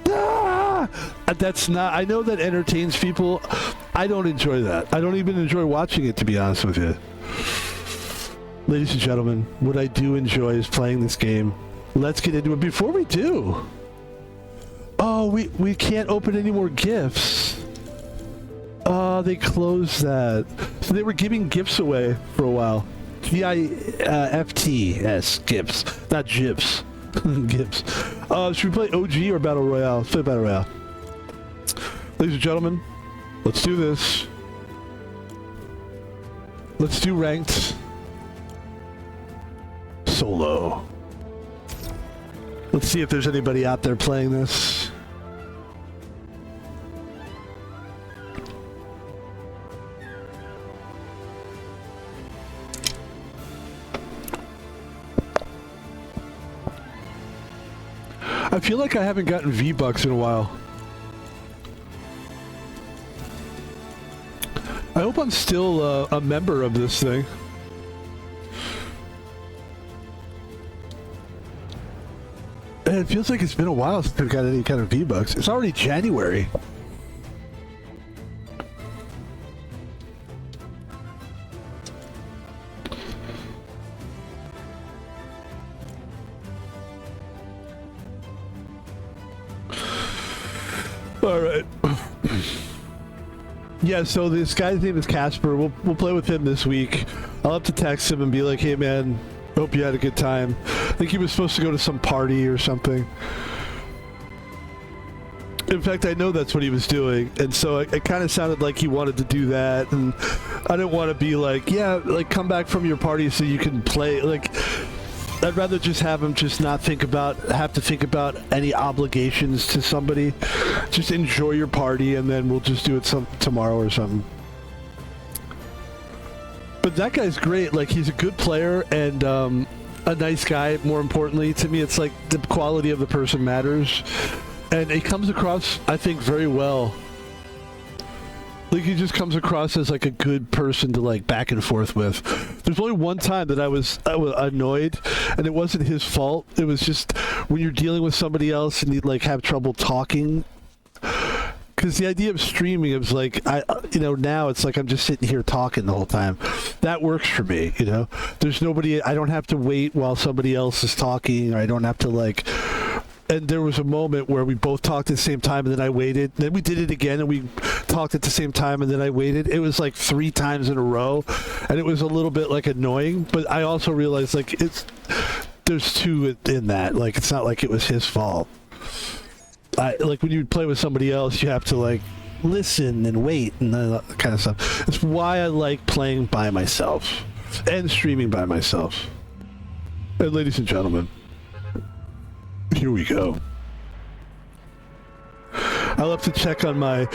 Ah! That's not. I know that entertains people. I don't enjoy that. I don't even enjoy watching it, to be honest with you. Ladies and gentlemen, what I do enjoy is playing this game. Let's get into it. Before we do, oh, we can't open any more gifts. Oh, they closed that. So they were giving gifts away for a while. GIFTS, gifts, not GIFs. Gifts. Should we play OG or Battle Royale? Let's play Battle Royale. Ladies and gentlemen, let's do this. Let's do ranked. Solo. Let's see if there's anybody out there playing this. I feel like I haven't gotten V-Bucks in a while. I hope I'm still a member of this thing. And it feels like it's been a while since I've got any kind of V-Bucks. It's already January. All right. Yeah, so this guy's name is Casper. We'll play with him this week. I'll have to text him and be like, hey man, hope you had a good time. I think he was supposed to go to some party or something. In fact, I know that's what he was doing, and so it kind of sounded like he wanted to do that, and I didn't want to be like, yeah, like come back from your party so you can play. Like, I'd rather just have him just not have to think about any obligations to somebody. Just enjoy your party, and then we'll just do it tomorrow or something. But that guy's great. Like, he's a good player and a nice guy. More importantly, to me, it's like the quality of the person matters. And it comes across, I think, very well. Like, he just comes across as like a good person to like back and forth with. There's only one time that I was annoyed, and it wasn't his fault. It was just when you're dealing with somebody else and you like have trouble talking. Because the idea of streaming is like, now it's like I'm just sitting here talking the whole time. That works for me, you know? There's nobody, I don't have to wait while somebody else is talking, or I don't have to like... And there was a moment where we both talked at the same time, and then I waited. Then we did it again, and we talked at the same time, and then I waited. It was like 3 times in a row, and it was a little bit like annoying. But I also realized like there's 2 in that. Like, it's not like it was his fault. Like when you play with somebody else, you have to like listen and wait and that kind of stuff. It's why I like playing by myself and streaming by myself. And ladies and gentlemen, here we go. I'll have to check on my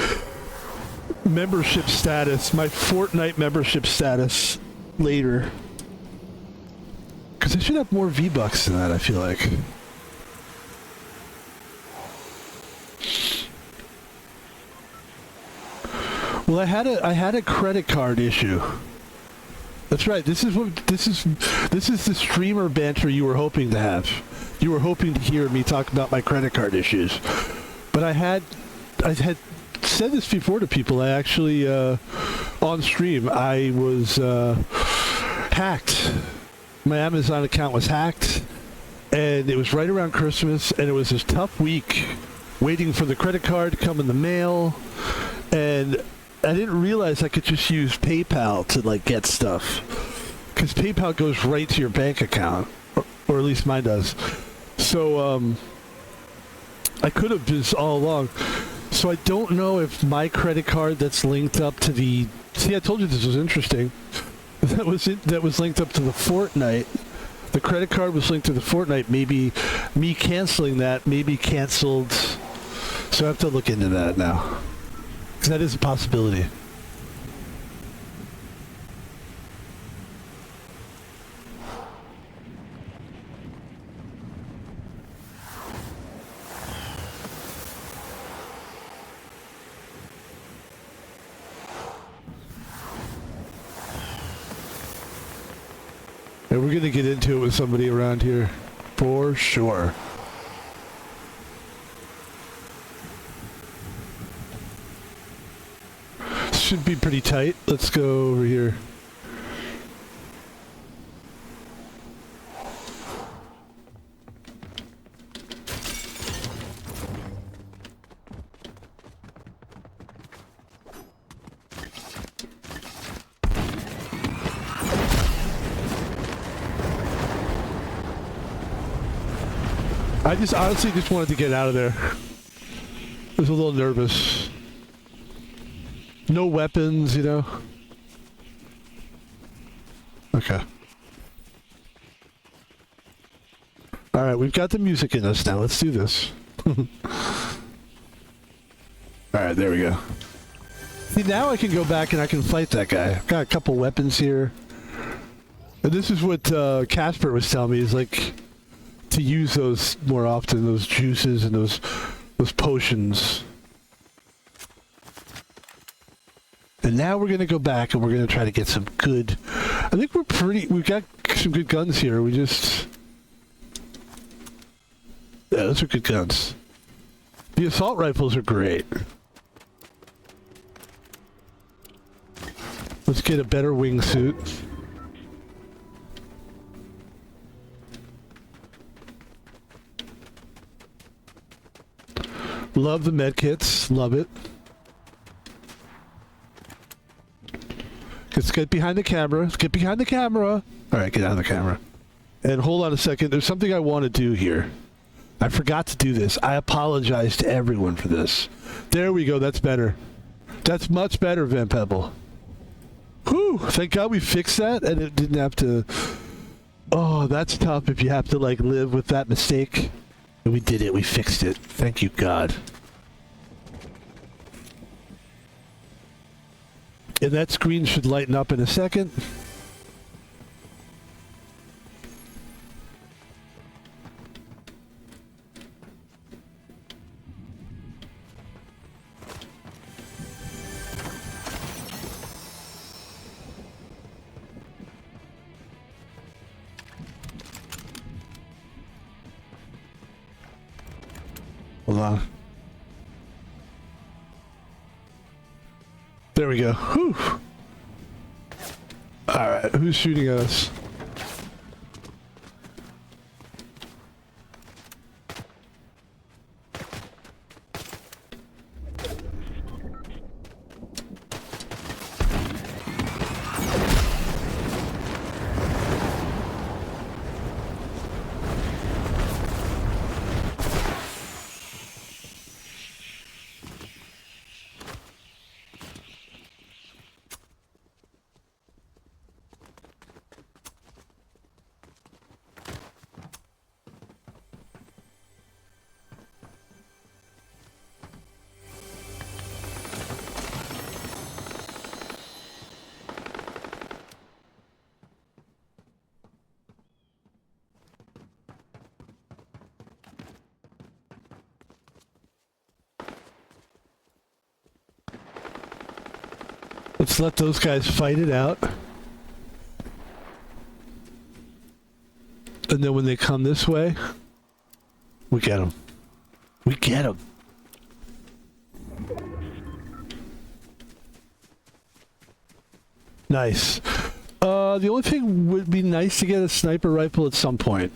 membership status, my Fortnite membership status later. Because I should have more V-Bucks than that, I feel like. Well, I had a credit card issue. That's right. This is the streamer banter you were hoping to have. you were hoping to hear me talk about my credit card issues. But I had said this before to people. I actually, on stream, I was hacked. My Amazon account was hacked, and it was right around Christmas, and it was this tough week waiting for the credit card to come in the mail, and I didn't realize I could just use PayPal to like get stuff, because PayPal goes right to your bank account, or at least mine does. So I could have just all along. So I don't know if my credit card that's linked up to the... See, I told you this was interesting. That was linked up to the Fortnite. The credit card was linked to the Fortnite. Maybe me canceling that maybe canceled. So I have to look into that now. Because that is a possibility. And we're going to get into it with somebody around here. For sure. Should be pretty tight. Let's go over here. I just honestly just wanted to get out of there. I was a little nervous. No weapons, you know. Okay. Alright, we've got the music in us now. Let's do this. Alright, there we go. See, now I can go back and I can fight that guy. I've got a couple weapons here. And this is what Casper was telling me, is like to use those more often, those juices and those potions. And now we're going to go back and we're going to try to get some good... I think we've got some good guns here. We just... Yeah, those are good guns. The assault rifles are great. Let's get a better wingsuit. Love the med kits. Love it. Let's get behind the camera. Let's get behind the camera. All right, get out of the camera. And hold on a second. There's something I want to do here. I forgot to do this. I apologize to everyone for this. There we go. That's better. That's much better, Van Pebble. Whew. Thank God we fixed that and it didn't have to... Oh, that's tough if you have to, like, live with that mistake. And we did it. We fixed it. Thank you, God. And that screen should lighten up in a second. Hold on. There we go. Whew. Alright, who's shooting at us? Let's let those guys fight it out. And then when they come this way, We get him. We get him. Nice. The only thing would be nice to get a sniper rifle at some point.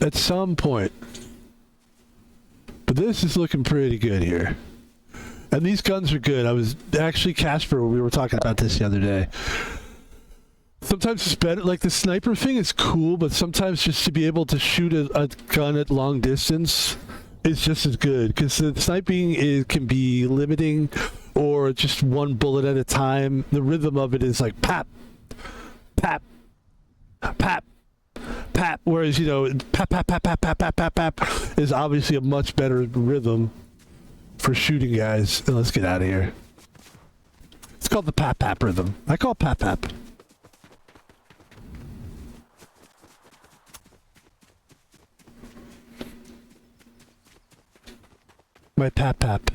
At some point. But this is looking pretty good here. And these guns are good. I was actually, Casper, we were talking about this the other day. Sometimes it's better, like the sniper thing is cool, but sometimes just to be able to shoot a gun at long distance is just as good. Because the sniping can be limiting, or just one bullet at a time. The rhythm of it is like pap, pap, pap, pap. Whereas, you know, pap, pap, pap, pap, pap, pap, pap, pap is obviously a much better rhythm for shooting guys. And let's get out of here. It's called the pap, pap rhythm. I call it pap, pap. My pap, pap.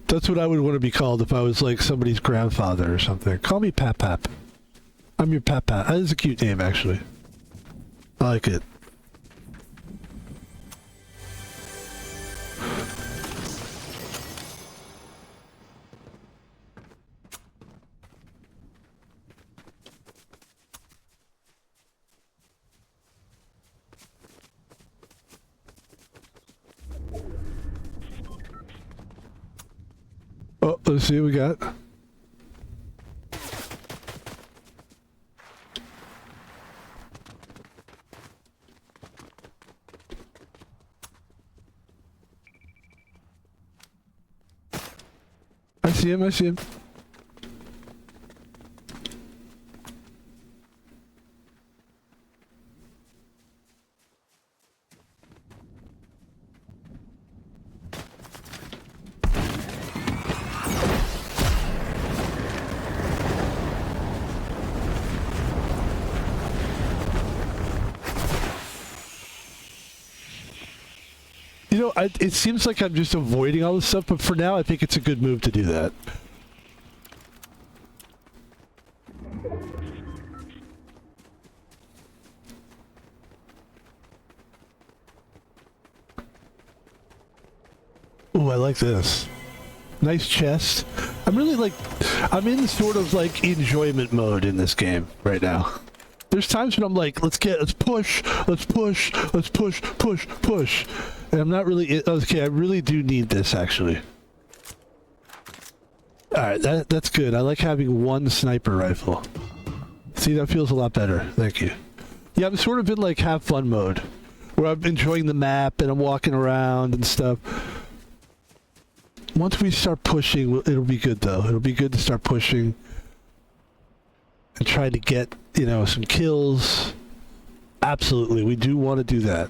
That's what I would want to be called if I was like somebody's grandfather or something. Call me Pap Pap. I'm your Pap Pap. That is a cute name, actually. I like it. Oh, let's see what we got. I see him, I see him. You know, it seems like I'm just avoiding all this stuff, but for now I think it's a good move to do that. Ooh, I like this. Nice chest. I'm really like, I'm in sort of like enjoyment mode in this game right now. There's times when I'm like, let's push, push. And I'm not really, okay, I really do need this actually. Alright, that's good. I like having one sniper rifle. See, that feels a lot better. Thank you. Yeah, I'm sort of in like have fun mode, where I'm enjoying the map and I'm walking around and stuff. Once we start pushing, it'll be good though. It'll be good to start pushing and try to get, you know, some kills. Absolutely, we do want to do that.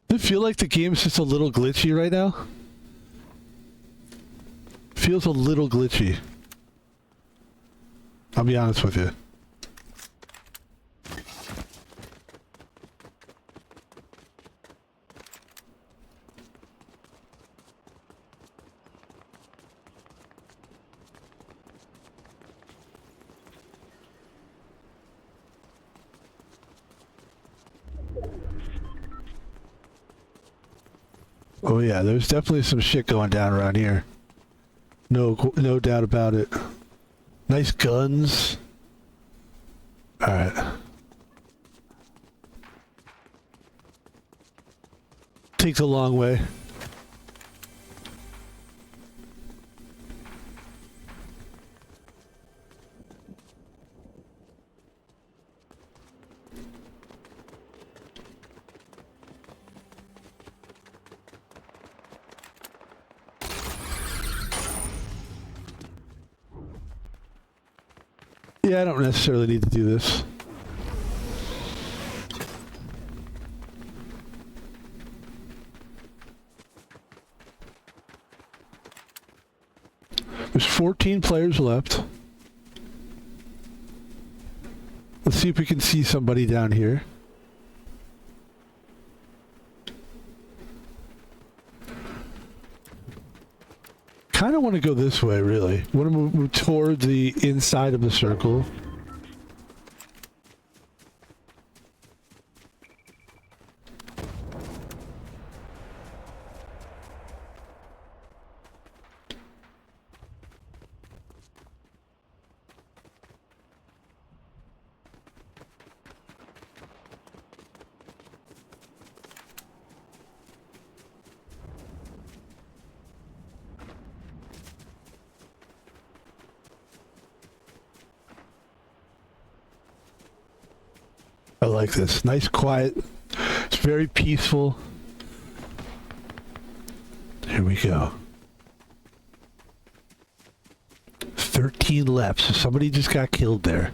Does it feel like the game's just a little glitchy right now? Feels a little glitchy. I'll be honest with you. Oh yeah, there's definitely some shit going down around here. No doubt about it. Nice guns. Alright. Takes a long way. Yeah, I don't necessarily need to do this. There's 14 players left. Let's see if we can see somebody down here. Kind of want to go this way, really. Want to move toward the inside of the circle. I like this. Nice, quiet. It's very peaceful. Here we go. 13 left. So somebody just got killed there.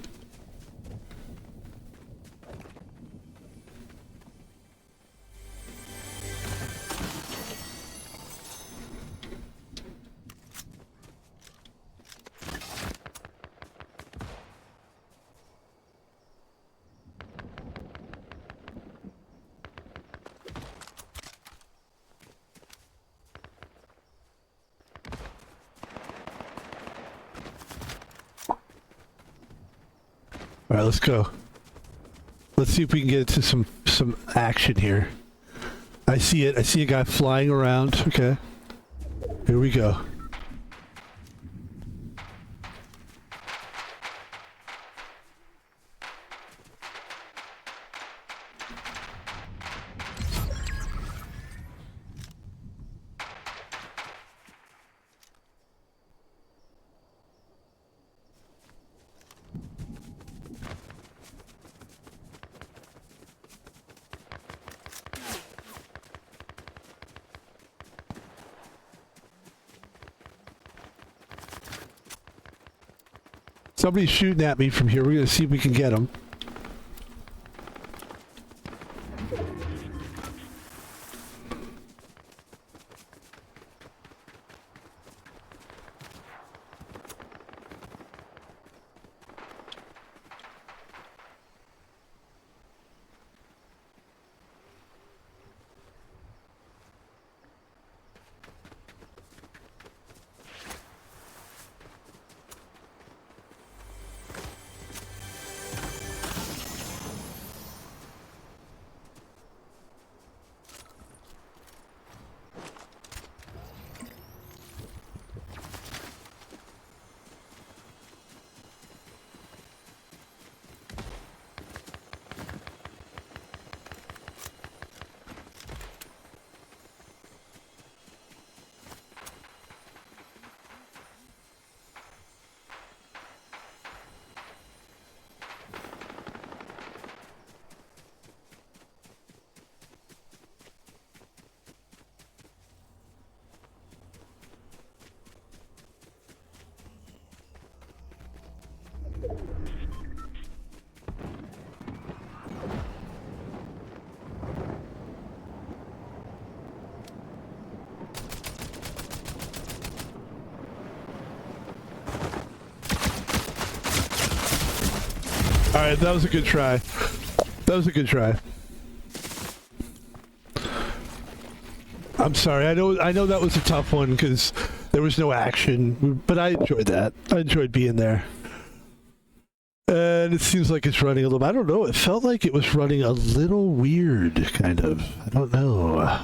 All right, let's go. Let's see if we can get into some action here. I see it. I see a guy flying around. Okay. Here we go. Somebody's shooting at me from here. We're going to see if we can get him. All right, that was a good try. That was a good try. I'm sorry. I know that was a tough one because there was no action, but I enjoyed that. I enjoyed being there. And it seems like it's running a little. I don't know. It felt like it was running a little weird, kind of. I don't know.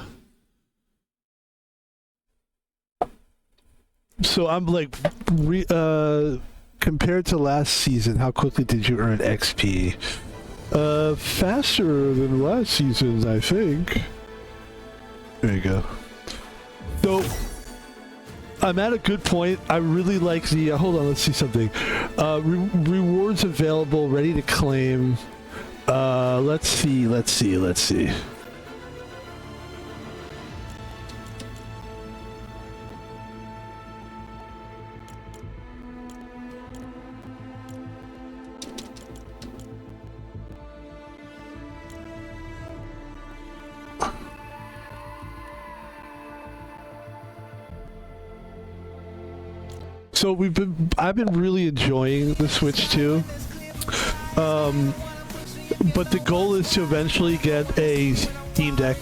So I'm like, compared to last season, how quickly did you earn XP? Faster than last season, I think. There you go. So, I'm at a good point. I really like the, hold on, let's see something. Rewards available, ready to claim. Let's see. So I've been really enjoying the Switch too. But the goal is to eventually get a Steam Deck.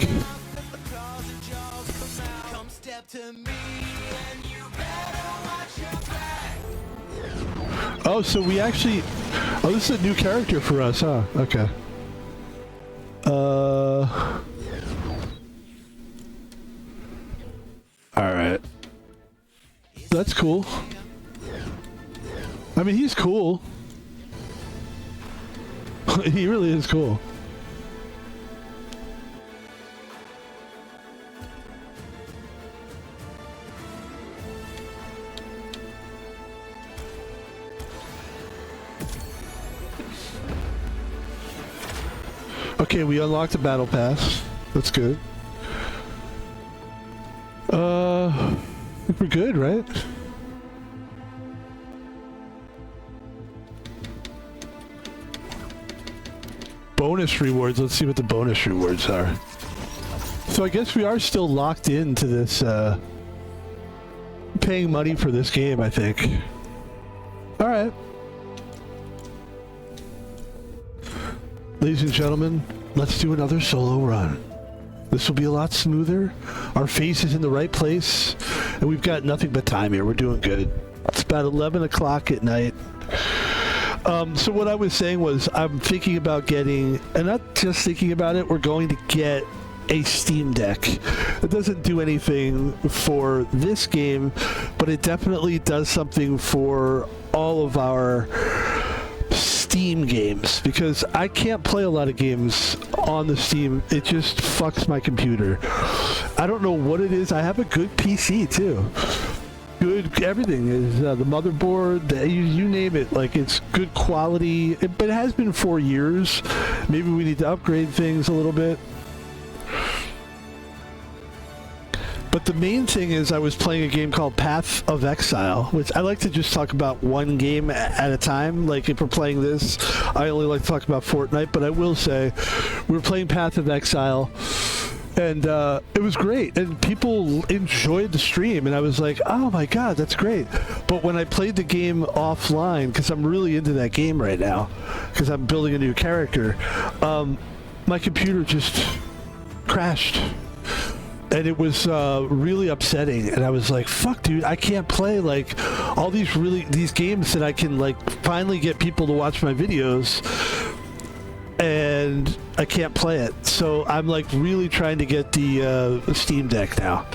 Oh, so we actually... Oh, this is a new character for us, huh? Okay. Alright. That's cool. I mean, he's cool. He really is cool. Okay, we unlocked the battle pass. That's good. I think we're good, right? Bonus rewards. Let's see what the bonus rewards are. So I guess we are still locked into this, paying money for this game, I think. Alright. Ladies and gentlemen, let's do another solo run. This will be a lot smoother. Our face is in the right place, and we've got nothing but time here. We're doing good. It's about 11 o'clock at night. So what I was saying was I'm thinking about getting, and not just thinking about it, we're going to get a Steam Deck. It doesn't do anything for this game, but it definitely does something for all of our Steam games, because I can't play a lot of games on the Steam. It just fucks my computer. I don't know what it is. I have a good PC too. Good, everything is the motherboard, you name it, like it's good quality, but it has been 4 years. Maybe we need to upgrade things a little bit. But the main thing is I was playing a game called Path of Exile, which I like to just talk about one game at a time. Like if we're playing this, I only like to talk about Fortnite, but I will say we were playing Path of Exile, and it was great, and people enjoyed the stream, and I was like, oh my god, that's great. But when I played the game offline, because I'm really into that game right now, because I'm building a new character, my computer just crashed. And it was really upsetting, and I was like, fuck dude, I can't play like all these games that I can like finally get people to watch my videos, and I can't play it. So I'm like really trying to get the Steam Deck now.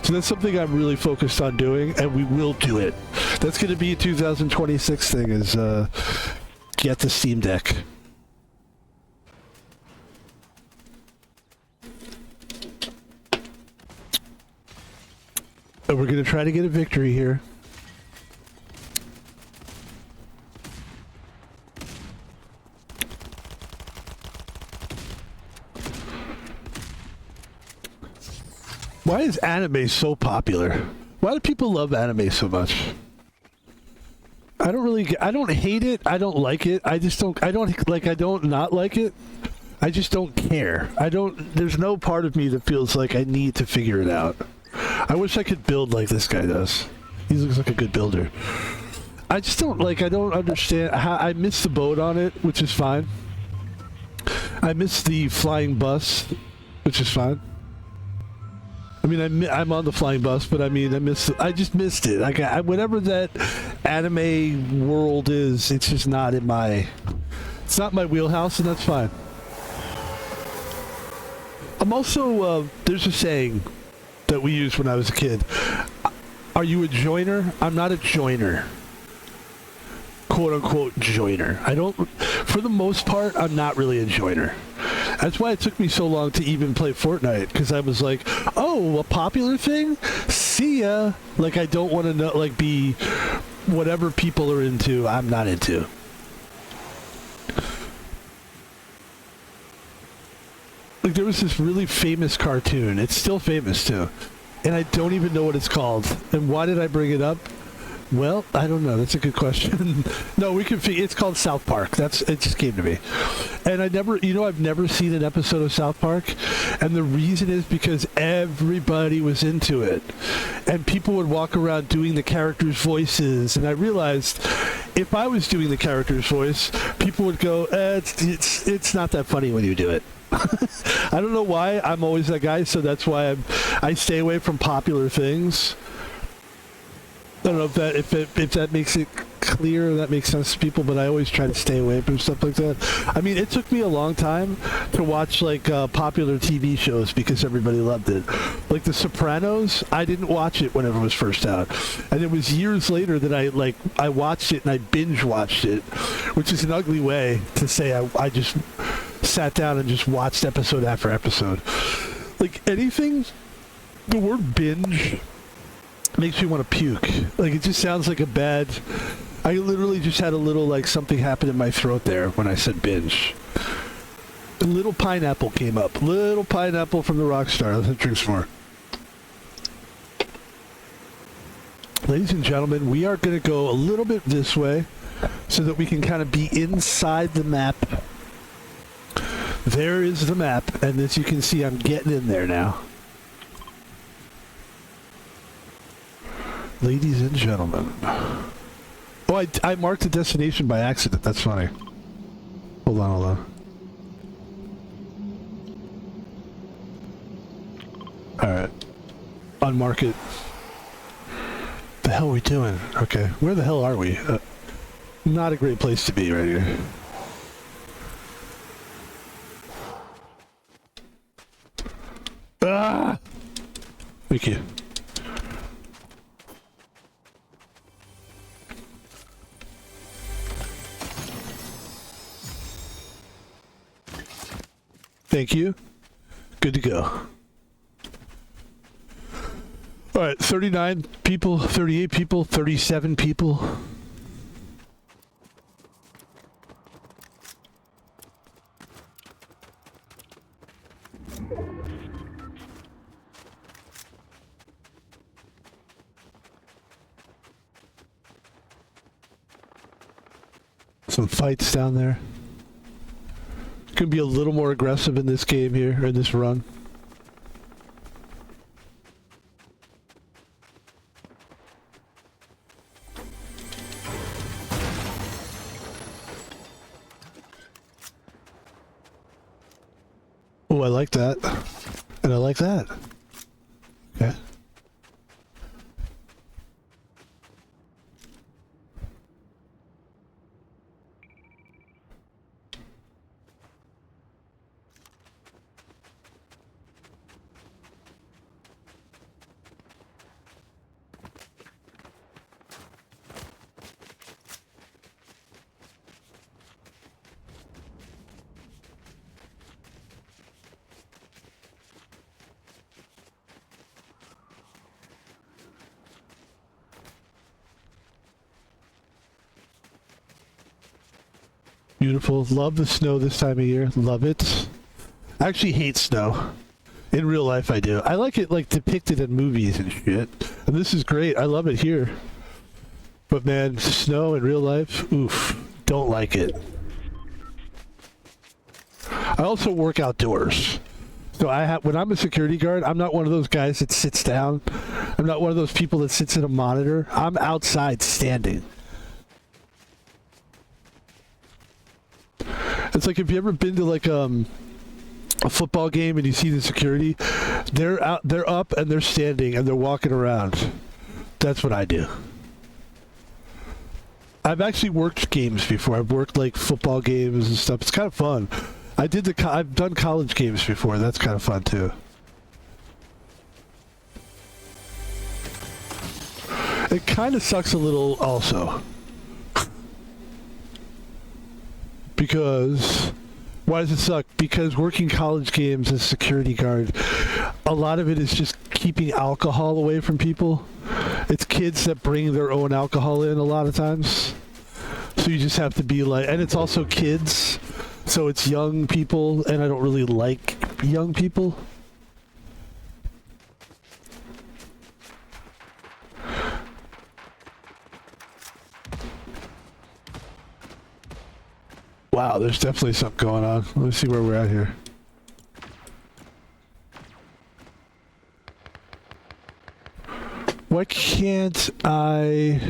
So that's something I'm really focused on doing, and we will do it. That's going to be a 2026 thing, is get the Steam Deck. And we're going to try to get a victory here. Why is anime so popular? Why do people love anime so much? I don't hate it. I don't like it. I don't not like it. I just don't care. There's no part of me that feels like I need to figure it out. I wish I could build like this guy does. He looks like a good builder. I just don't I don't understand how I missed the boat on it, which is fine. I missed the flying bus, which is fine. I mean, I'm on the flying bus, but I mean, I just missed it. Whatever that anime world is, it's just not in it's not my wheelhouse, and that's fine. I'm also, there's a saying that we used when I was a kid. Are you a joiner? I'm not a joiner. Quote unquote joiner. For the most part, I'm not really a joiner. That's why it took me so long to even play Fortnite, because I was like, oh, a popular thing? See ya. Like, I don't want to know, like, be whatever people are into, I'm not into. Like, there was this really famous cartoon. It's still famous, too. And I don't even know what it's called. And why did I bring it up? Well, I don't know. That's a good question. No, we can. It's called South Park. It just came to me, and I've never seen an episode of South Park, and the reason is because everybody was into it, and people would walk around doing the characters' voices, and I realized if I was doing the character's voice, people would go, "It's not that funny when you do it." I don't know why. I'm always that guy, so that's why I stay away from popular things. I don't know if that makes it clear or that makes sense to people, but I always try to stay away from stuff like that. I mean, it took me a long time to watch like popular TV shows because everybody loved it. Like The Sopranos, I didn't watch it whenever it was first out, and it was years later that I watched it and I binge watched it, which is an ugly way to say I just sat down and just watched episode after episode. Like anything, the word binge makes me want to puke. Like it just sounds like a bad. I literally just had a little like something happen in my throat there when I said binge. A little pineapple came up. Little pineapple from the Rockstar. Let's drink some more. Ladies and gentlemen, we are going to go a little bit this way so that we can kind of be inside the map. There is the map, and as you can see, I'm getting in there now. Ladies and gentlemen. Oh, I marked the destination by accident. That's funny. Hold on. Alright. Unmark it. The hell are we doing? Okay. Where the hell are we? Not a great place to be right here. Ah! Thank you. Thank you. Good to go. All right, 39 people, 38 people, 37 people. Some fights down there. Could be a little more aggressive in this game here, or in this run. Oh, I like that. And I like that. Okay. Beautiful. Love the snow this time of year. Love it. I actually hate snow. In real life, I do. I like it like depicted in movies and shit. And this is great. I love it here. But man, snow in real life, oof. Don't like it. I also work outdoors. So when I'm a security guard, I'm not one of those guys that sits down. I'm not one of those people that sits at a monitor. I'm outside standing. It's like if you ever been to like a football game and you see the security, they're up and they're standing and they're walking around. That's what I do. I've actually worked games before. I've worked like football games and stuff. It's kind of fun. I've done college games before. That's kind of fun too. It kind of sucks a little also. Because, why does it suck? Because working college games as security guard, a lot of it is just keeping alcohol away from people. It's kids that bring their own alcohol in a lot of times. So you just have to be like, and it's also kids, so it's young people, and I don't really like young people. Wow, there's definitely something going on. Let's see where we're at here. Why can't I...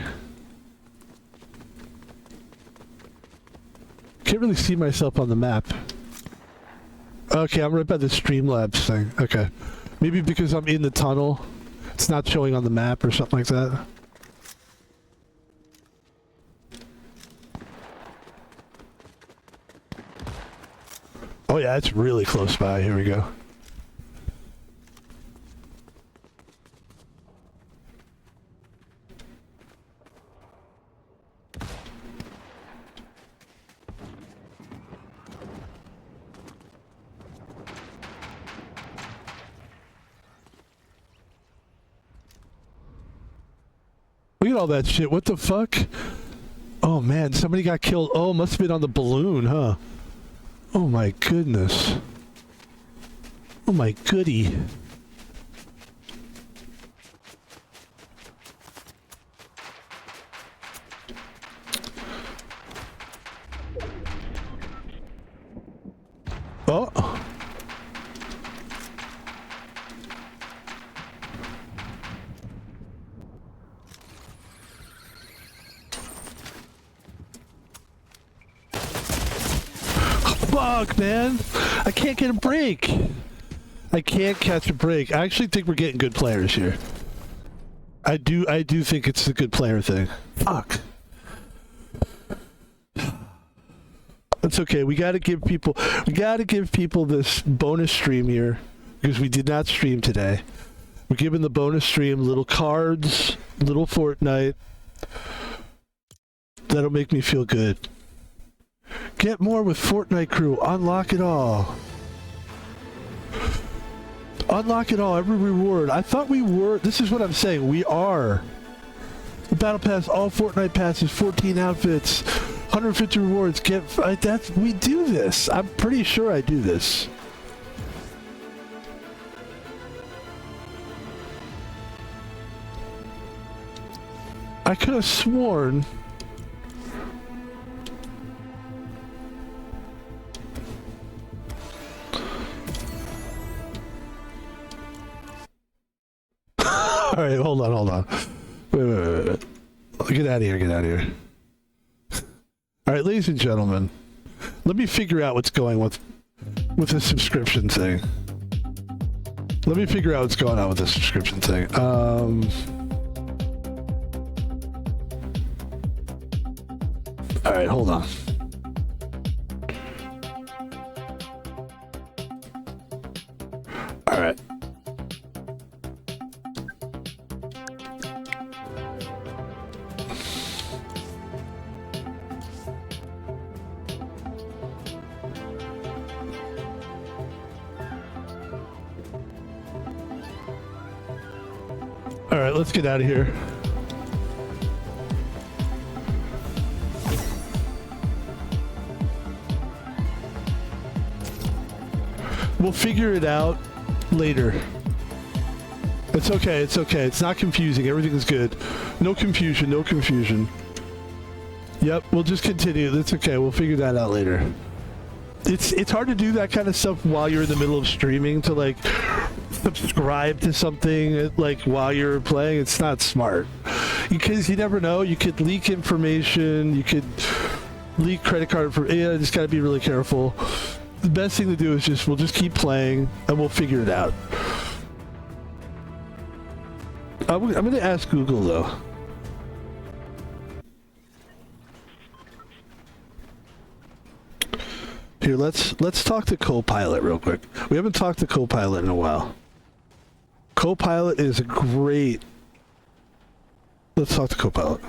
Can't really see myself on the map. Okay, I'm right by the Streamlabs thing. Okay. Maybe because I'm in the tunnel, it's not showing on the map or something like that. Oh yeah, it's really close by. Here we go. Look at all that shit. What the fuck? Oh man, somebody got killed. Oh, must have been on the balloon, huh? Oh my goodness. Oh my goody. Oh. Fuck, man. I can't get a break. I can't catch a break. I actually think we're getting good players here. I do think it's a good player thing. Fuck. That's okay. We gotta give people this bonus stream here because we did not stream today. We're giving the bonus stream little cards, little Fortnite. That'll make me feel good. Get more with Fortnite crew. Unlock it all. Unlock it all. Every reward. I thought we were. This is what I'm saying. We are. The battle pass. All Fortnite passes. 14 outfits. 150 rewards. That's. We do this. I'm pretty sure I do this. I could have sworn. All right, hold on. Wait. Get out of here. All right, ladies and gentlemen, let me figure out what's going with the subscription thing. Let me figure out what's going on with the subscription thing. All right, hold on. All right. All right, let's get out of here. We'll figure it out later. It's okay. It's not confusing. Everything is good. No confusion. Yep, we'll just continue. That's okay. We'll figure that out later. It's hard to do that kind of stuff while you're in the middle of streaming, to like subscribe to something like while you're playing. It's not smart because you never know. You could leak information. You could leak credit card information. Yeah, just gotta be really careful. The best thing to do is we'll just keep playing and we'll figure it out. I'm gonna ask Google though. Here, let's talk to Copilot real quick. We haven't talked to Copilot in a while. Copilot is a great... Let's talk to Copilot.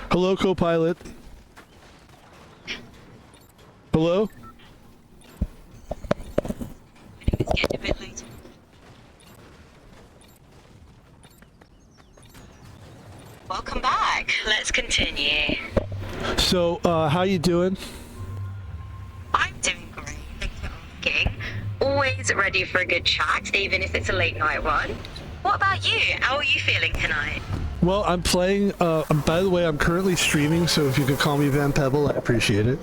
Hello, Copilot. Hello? Get a bit later. Welcome back. Let's continue. So, how you doing? I'm doing great. Thanks for asking. Always always ready for a good chat, even if it's a late night one. What about you? How are you feeling tonight? Well, I'm playing, by the way, I'm currently streaming, so if you could call me Van Pebble, I appreciate it.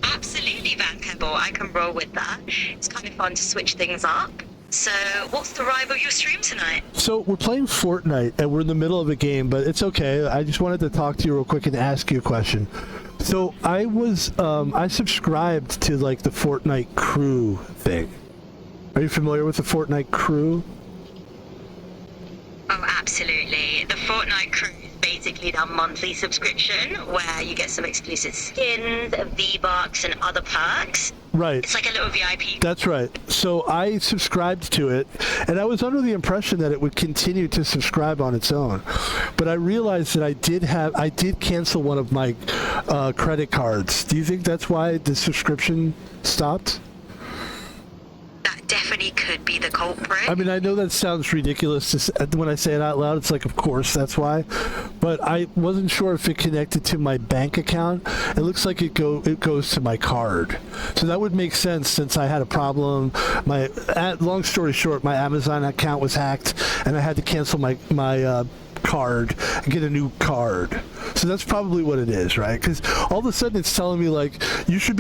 Absolutely, Van Pebble. I can roll with that. It's kind of fun to switch things up. So, what's the rival of your stream tonight? So, we're playing Fortnite, and we're in the middle of a game, but it's okay. I just wanted to talk to you real quick and ask you a question. So, I subscribed to, like, the Fortnite crew thing. Are you familiar with the Fortnite crew? Oh, absolutely. The Fortnite crew is basically their monthly subscription where you get some exclusive skins, V-Bucks, and other perks. Right. It's like a little VIP. That's right. So I subscribed to it, and I was under the impression that it would continue to subscribe on its own. But I realized that I did cancel one of my credit cards. Do you think that's why the subscription stopped? That definitely could be the culprit. I mean, I know that sounds ridiculous when I say it out loud. It's like, of course, that's why. But I wasn't sure if it connected to my bank account. It looks like it goes to my card. So that would make sense since I had a problem. Long story short, my Amazon account was hacked, and I had to cancel my card and get a new card. So that's probably what it is, right? Because all of a sudden it's telling me like you should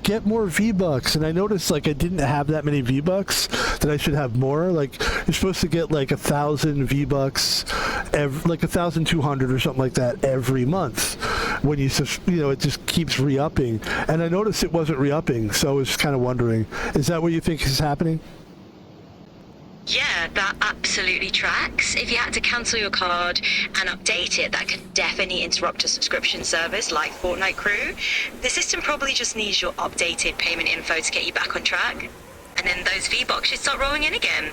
get more V-Bucks, and I noticed like I didn't have that many V-Bucks, that I should have more. Like you're supposed to get like 1,000 V-Bucks, like 1,200 or something like that every month. When it just keeps re-upping, and I noticed it wasn't re-upping, so I was kind of wondering, is that what you think is happening? Yeah, that absolutely tracks. If you had to cancel your card and update it, that could definitely interrupt a subscription service like Fortnite Crew. The system probably just needs your updated payment info to get you back on track. And then those V-Bucks should start rolling in again.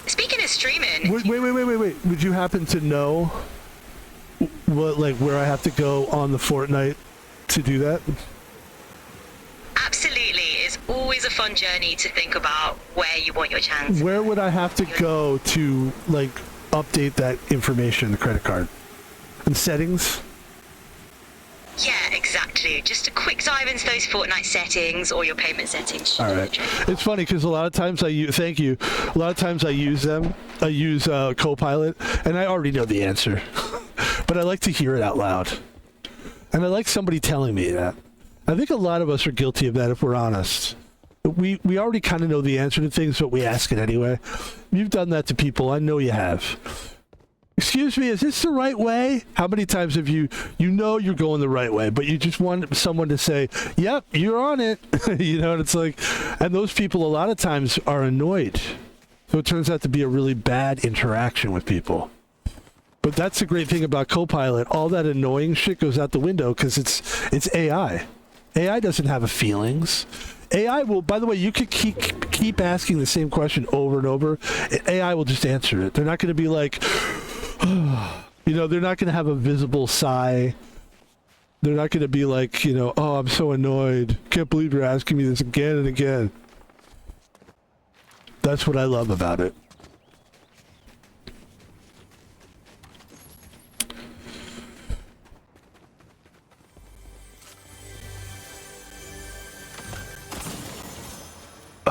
Speaking of streaming... Wait. Would you happen to know where I have to go on the Fortnite to do that? Absolutely. It's always a fun journey to think about where you want your chance. Where would I have to go to, like, update that information, the credit card? In settings? Yeah, exactly. Just a quick dive into those Fortnite settings or your payment settings. All right. It's funny because a lot of times I use them. I use Copilot, and I already know the answer. But I like to hear it out loud. And I like somebody telling me that. I think a lot of us are guilty of that if we're honest. We already kind of know the answer to things, but we ask it anyway. You've done that to people. I know you have. Excuse me, is this the right way? How many times have you you're going the right way, but you just want someone to say, yep, you're on it. And it's like, and those people a lot of times are annoyed. So it turns out to be a really bad interaction with people. But that's the great thing about Copilot. All that annoying shit goes out the window because it's AI. AI doesn't have feelings. AI will, by the way, you could keep asking the same question over and over. AI will just answer it. They're not going to be like, they're not going to have a visible sigh. They're not going to be like, oh, I'm so annoyed. Can't believe you're asking me this again and again. That's what I love about it.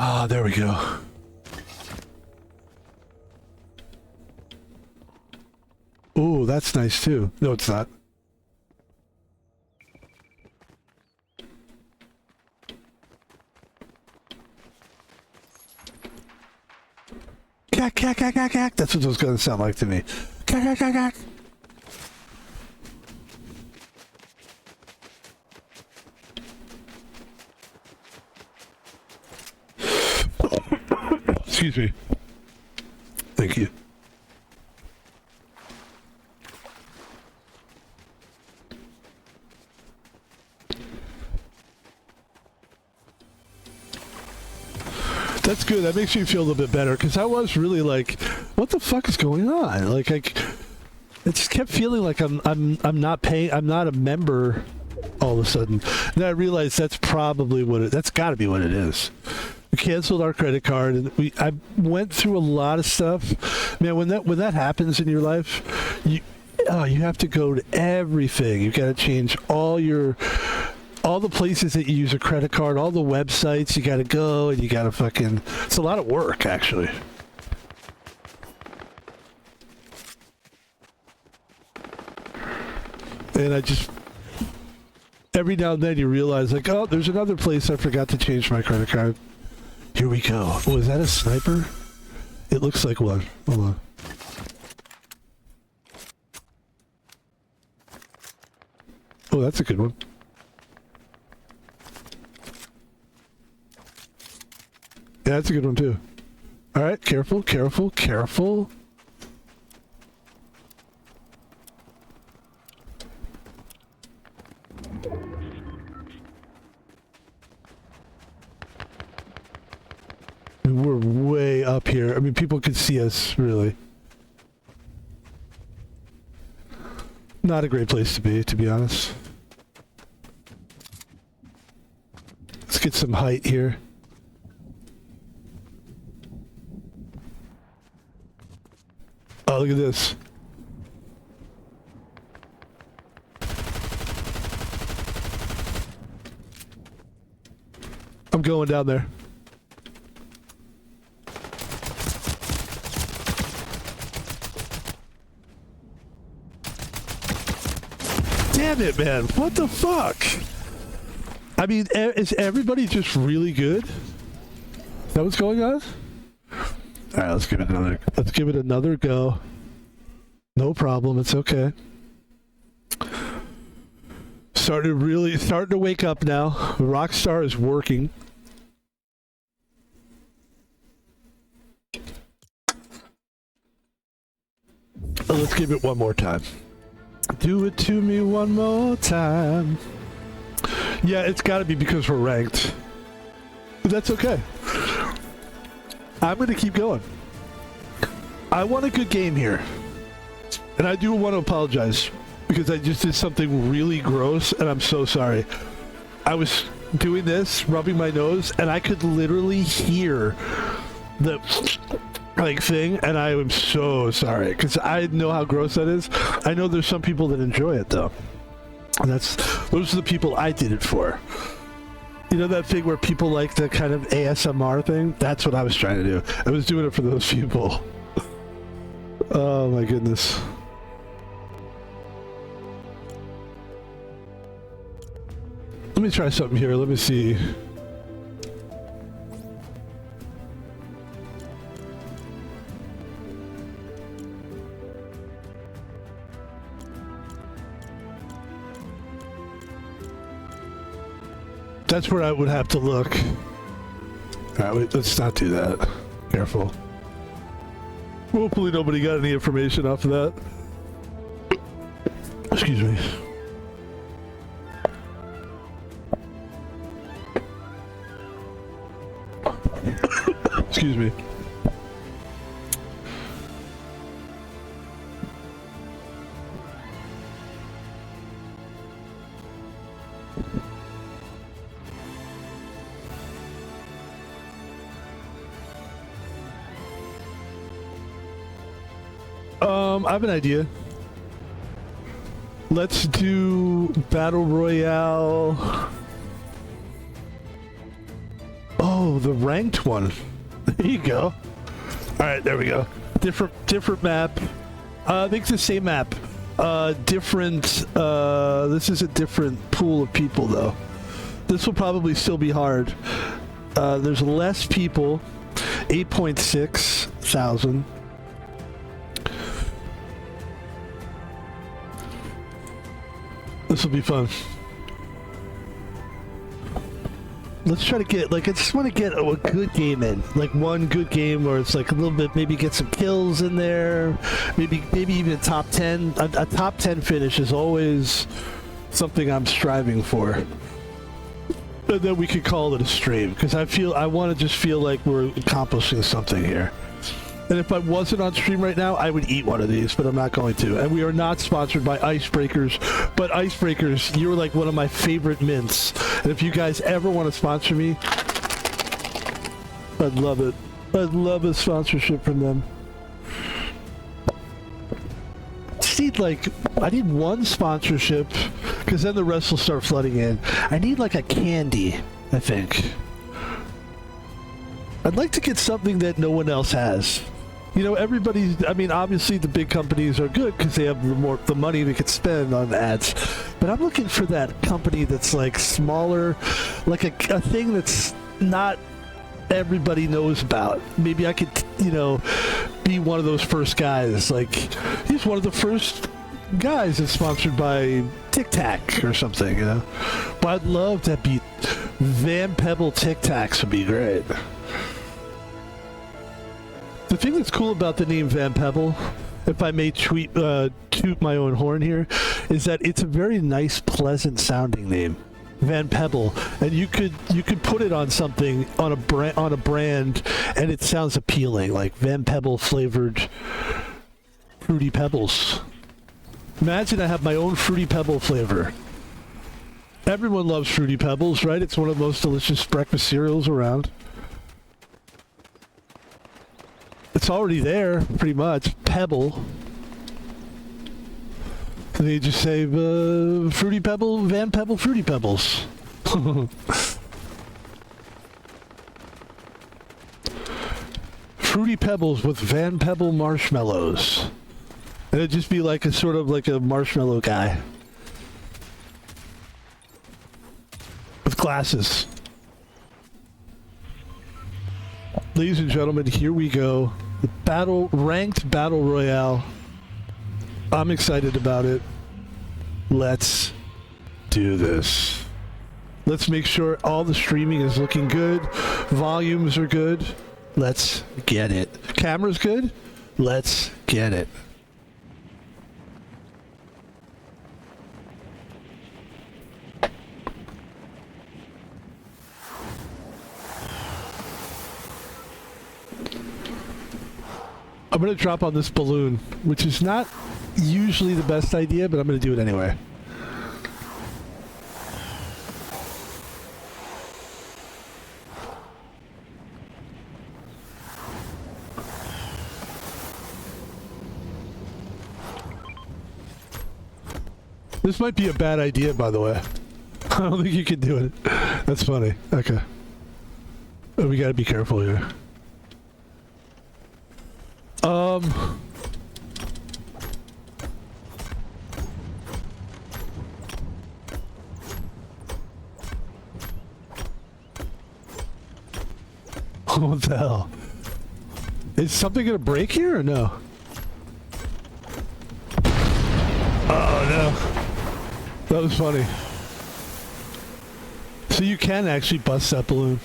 Ah, there we go. Ooh, that's nice too. No, it's not. Cack, cack, cack, cack, cack. That's what it was going to sound like to me. Cack, cack, cack, cack. Excuse me. Thank you. That's good. That makes me feel a little bit better because I was really like, what the fuck is going on? Like I just kept feeling like I'm not paying. I'm not a member. All of a sudden, and I realized that's probably that's got to be what it is. We canceled our credit card, and I went through a lot of stuff. Man, when that happens in your life, you have to go to everything. You got to change all all the places that you use a credit card, all the websites you gotta go, and you gotta fucking... It's a lot of work, actually. And I just... Every now and then you realize, like, oh, there's another place I forgot to change my credit card. Here we go. Oh, is that a sniper? It looks like one. Hold on. Oh, that's a good one. Yeah, that's a good one too. Alright, careful, careful, careful. We're way up here. I mean, people could see us, really. Not a great place to be honest. Let's get some height here. Oh, look at this. I'm going down there. Damn it, man. What the fuck? I mean, is everybody just really good? Is that what's going on? Alright, let's give it another go. No problem, it's okay. Starting to wake up now. Rockstar is working. Let's give it one more time. Do it to me one more time. Yeah, it's gotta be because we're ranked. But that's okay. I'm gonna keep going. I want a good game here. And I do want to apologize because I just did something really gross and I'm so sorry. I was doing this, rubbing my nose, and I could literally hear the like thing, and I am so sorry because I know how gross that is. I know there's some people that enjoy it though. And those are the people I did it for. You know that thing where people like the kind of ASMR thing? That's what I was trying to do. I was doing it for those people. Oh my goodness. Let me try something here. Let me see. That's where I would have to look. Alright, wait, let's not do that. Careful. Hopefully nobody got any information off of that. Excuse me. Excuse me. I have an idea. Let's do Battle Royale. Oh, the ranked one. There you go. Alright, there we go. Different map. I think it's the same map. This is a different pool of people though. This will probably still be hard. There's less people. 8.6 thousand. This will be fun. Let's try to get, like, I just want to get a good game in. Like, one good game where it's, like, a little bit, maybe get some kills in there. Maybe even a top 10. A top 10 finish is always something I'm striving for. And then we could call it a stream. Because I want to just feel like we're accomplishing something here. And if I wasn't on stream right now, I would eat one of these, but I'm not going to. And we are not sponsored by Icebreakers, but Icebreakers, you're like one of my favorite mints. And if you guys ever want to sponsor me, I'd love it. I'd love a sponsorship from them. I need one sponsorship Because then the rest will start flooding in. I need like a candy, I think. I'd like to get something that no one else has. You know, everybody's, I mean, obviously the big companies are good because they have the money they could spend on ads. But I'm looking for that company that's like smaller, like a thing that's not everybody knows about. Maybe I could, you know, be one of those first guys. Like, he's one of the first guys that's sponsored by Tic Tac or something, you know. But I'd love to be Van Pebble Tic Tacs would be great. The thing that's cool about the name Van Pebble, if I may toot my own horn here, is that it's a very nice, pleasant sounding name. Van Pebble, and you could put it on something on a brand, and it sounds appealing, like Van Pebble flavored Fruity Pebbles. Imagine I have my own Fruity Pebble flavor. Everyone loves Fruity Pebbles, right? It's one of the most delicious breakfast cereals around. It's already there, pretty much. Pebble. And they just say, Fruity Pebble, Van Pebble, Fruity Pebbles. Fruity Pebbles with Van Pebble marshmallows. And it'd just be like a sort of like a marshmallow guy. With glasses. Ladies and gentlemen, here we go. The ranked battle royale. I'm excited about it. Let's do this. Let's make sure all the streaming is looking good. Volumes are good. Let's get it. Camera's good. Let's get it. I'm going to drop on this balloon, which is not usually the best idea, but I'm going to do it anyway. This might be a bad idea, by the way. I don't think you can do it. That's funny. Okay. Oh, we got to be careful here. What the hell? Is something gonna break here or no? Oh no. That was funny. So you can actually bust that balloon.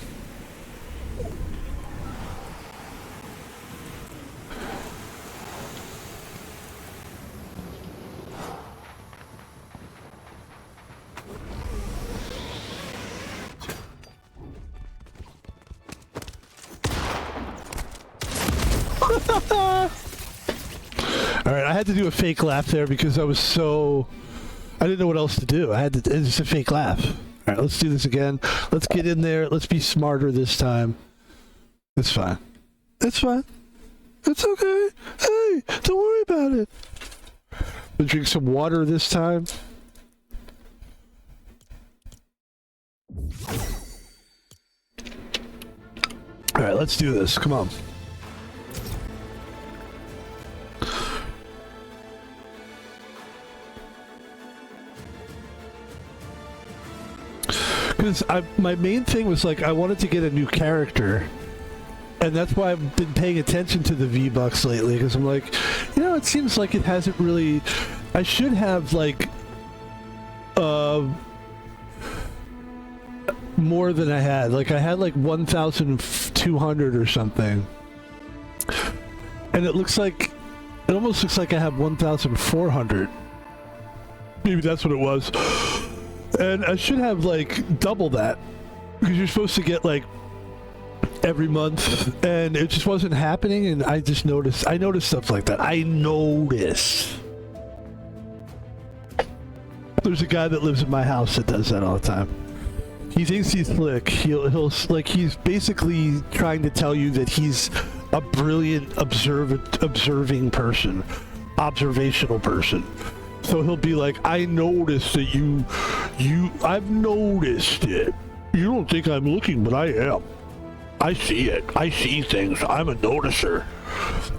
Alright, I had to do a fake laugh there because I didn't know what else to do. It's just a fake laugh. Alright, let's do this again. Let's get in there. Let's be smarter this time. It's fine. It's fine. It's okay. Hey, don't worry about it. We'll drink some water this time. Alright, let's do this. Come on. Because my main thing was like I wanted to get a new character, and that's why I've been paying attention to the V-Bucks lately, because I'm like, you know, it seems like it hasn't really. I should have like more than I had. Like I had like 1,200 or something, and it almost looks like I have 1,400. Maybe that's what it was. And I should have like double that, because you're supposed to get like every month, and it just wasn't happening. And I noticed stuff like that. I notice there's a guy that lives in my house that does that all the time. He thinks he's slick. He'll like he's basically trying to tell you that he's a brilliant observational person. So he'll be like, I noticed that I've noticed it. You don't think I'm looking, but I am. I see it. I see things. I'm a noticer.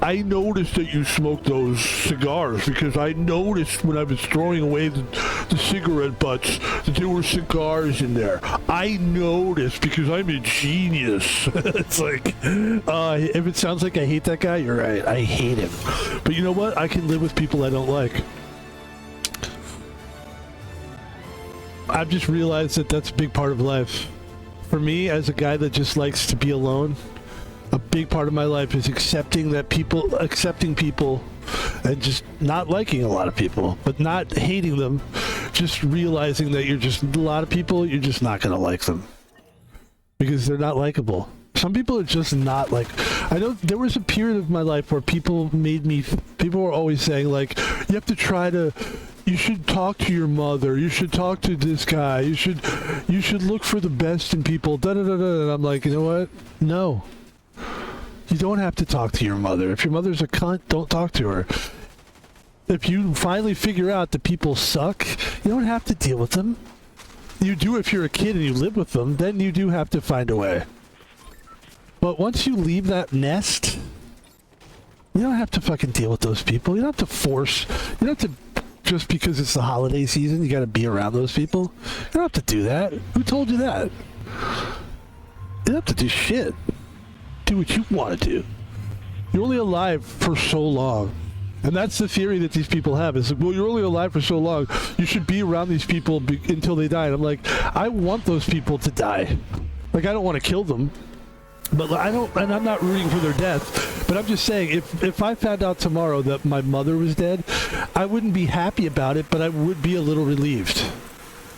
I noticed that you smoked those cigars because I noticed when I was throwing away the cigarette butts that there were cigars in there. I noticed because I'm a genius. It's like, if it sounds like I hate that guy, you're right. I hate him. But you know what? I can live with people I don't like. I've just realized that that's a big part of life. For me, as a guy that just likes to be alone, a big part of my life is accepting people and just not liking a lot of people, but not hating them. Just realizing that a lot of people, you're just not going to like them because they're not likable. Some people are just not like, I know there was a period of my life where people were always saying like, you should talk to your mother. You should talk to this guy. You should look for the best in people. Da da da da. And I'm like, you know what? No. You don't have to talk to your mother. If your mother's a cunt, don't talk to her. If you finally figure out that people suck, you don't have to deal with them. You do if you're a kid and you live with them. Then you do have to find a way. But once you leave that nest, you don't have to fucking deal with those people. You don't have to force. You don't have to. Just because it's the holiday season, you gotta be around those people. You don't have to do that. Who told you that? You don't have to do shit. Do what you want to do. You're only alive for so long. And that's the theory that these people have. Is, well, you're only alive for so long. You should be around these people until they die. And I'm like, I want those people to die. Like, I don't want to kill them. But and I'm not rooting for their death. But I'm just saying, if I found out tomorrow that my mother was dead, I wouldn't be happy about it, but I would be a little relieved.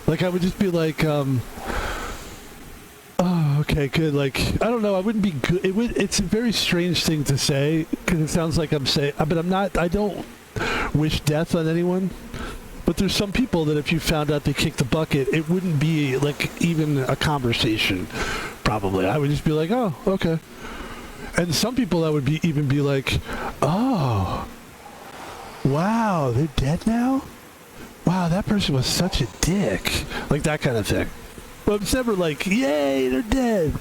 Like, I would just be like, oh, okay, good. Like, I don't know, I wouldn't be good. It's a very strange thing to say, because it sounds like I'm saying, but I don't wish death on anyone. But there's some people that if you found out they kicked the bucket, it wouldn't be, like, even a conversation. Probably. I would just be like, oh, okay. And some people I would even be like, oh, wow, they're dead now? Wow, that person was such a dick. Like that kind of thing. But it's never like, yay, they're dead.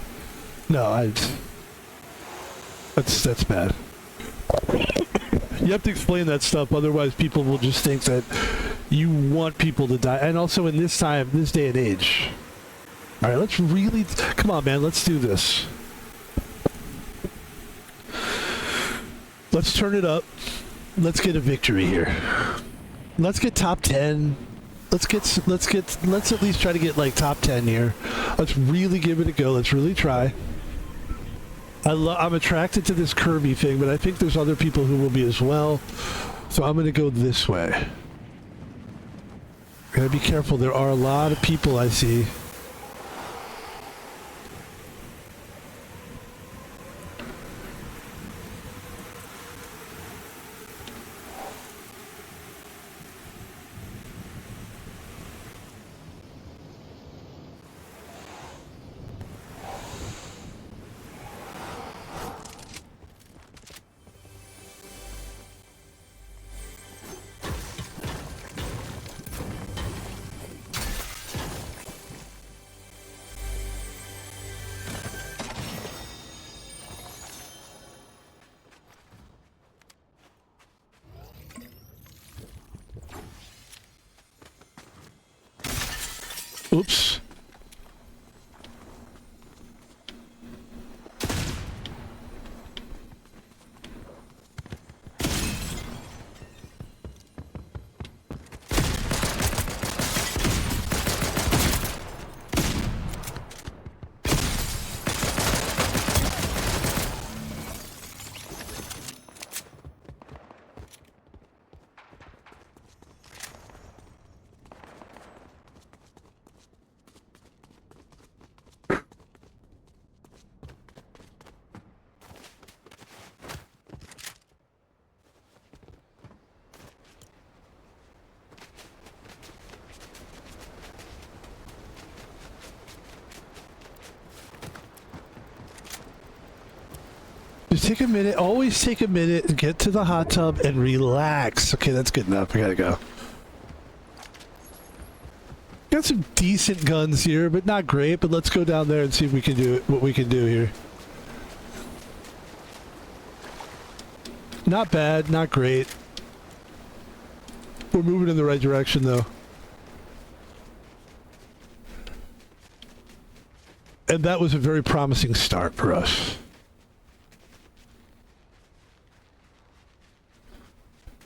No, that's bad. You have to explain that stuff, otherwise people will just think that you want people to die. And also in this day and age. All right, come on, man, let's do this. Let's turn it up. Let's get a victory here. Let's get top 10. Let's at least try to get like top 10 here. Let's really give it a go. Let's really try. I'm attracted to this Kirby thing, but I think there's other people who will be as well. So I'm going to go this way. Gotta be careful. There are a lot of people I see. Oops. Just take a minute. Always take a minute and get to the hot tub and relax. Okay, that's good enough. I gotta go. got some decent guns here, but not great. But let's go down there and see if we can do it, what we can do here. Not bad, not great. We're moving in the right direction, though. And that was a very promising start for us.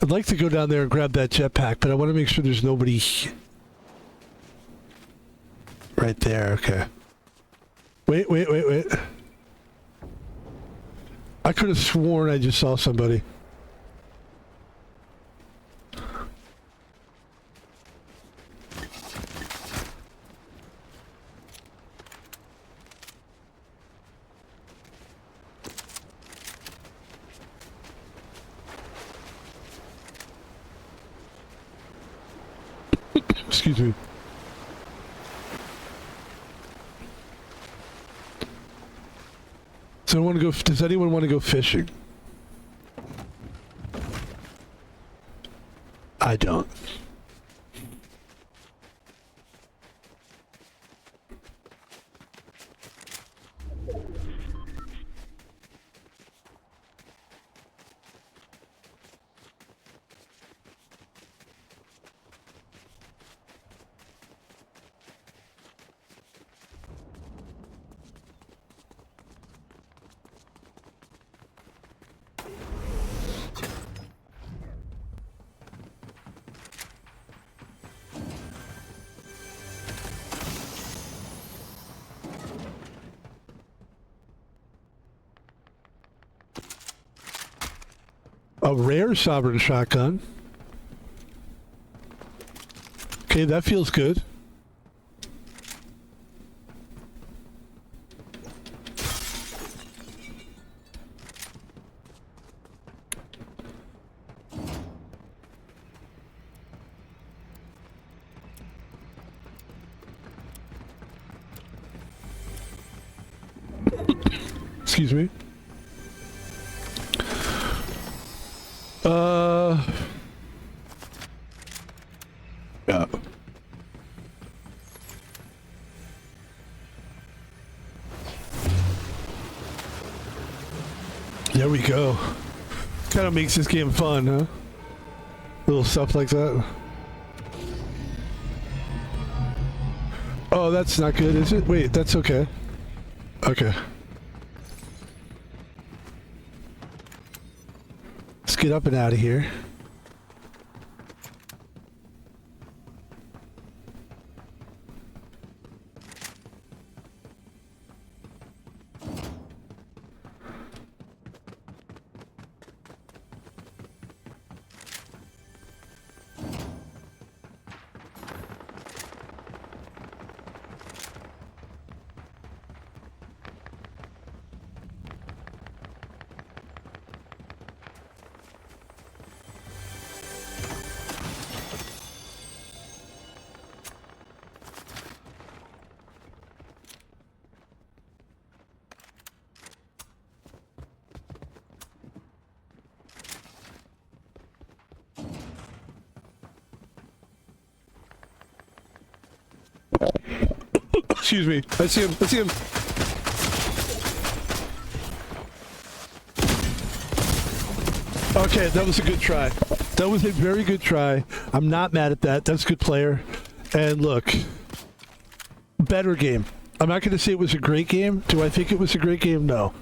I'd like to go down there and grab that jetpack, but I want to make sure there's nobody right there. Okay. Wait. I could have sworn I just saw somebody. Excuse me. So I want to go. Does anyone want to go fishing? I don't. A rare sovereign shotgun. Okay, that feels good. Excuse me. Yeah. There we go. Kind of makes this game fun, huh? Little stuff like that. Oh, that's not good, is it? Wait, that's okay. Okay. Let's get up and out of here. Excuse me. I see him. I see him. Okay, that was a good try. That was a very good try. I'm not mad at that. That's a good player. And look, better game. I'm not going to say it was a great game. Do I think it was a great game? No.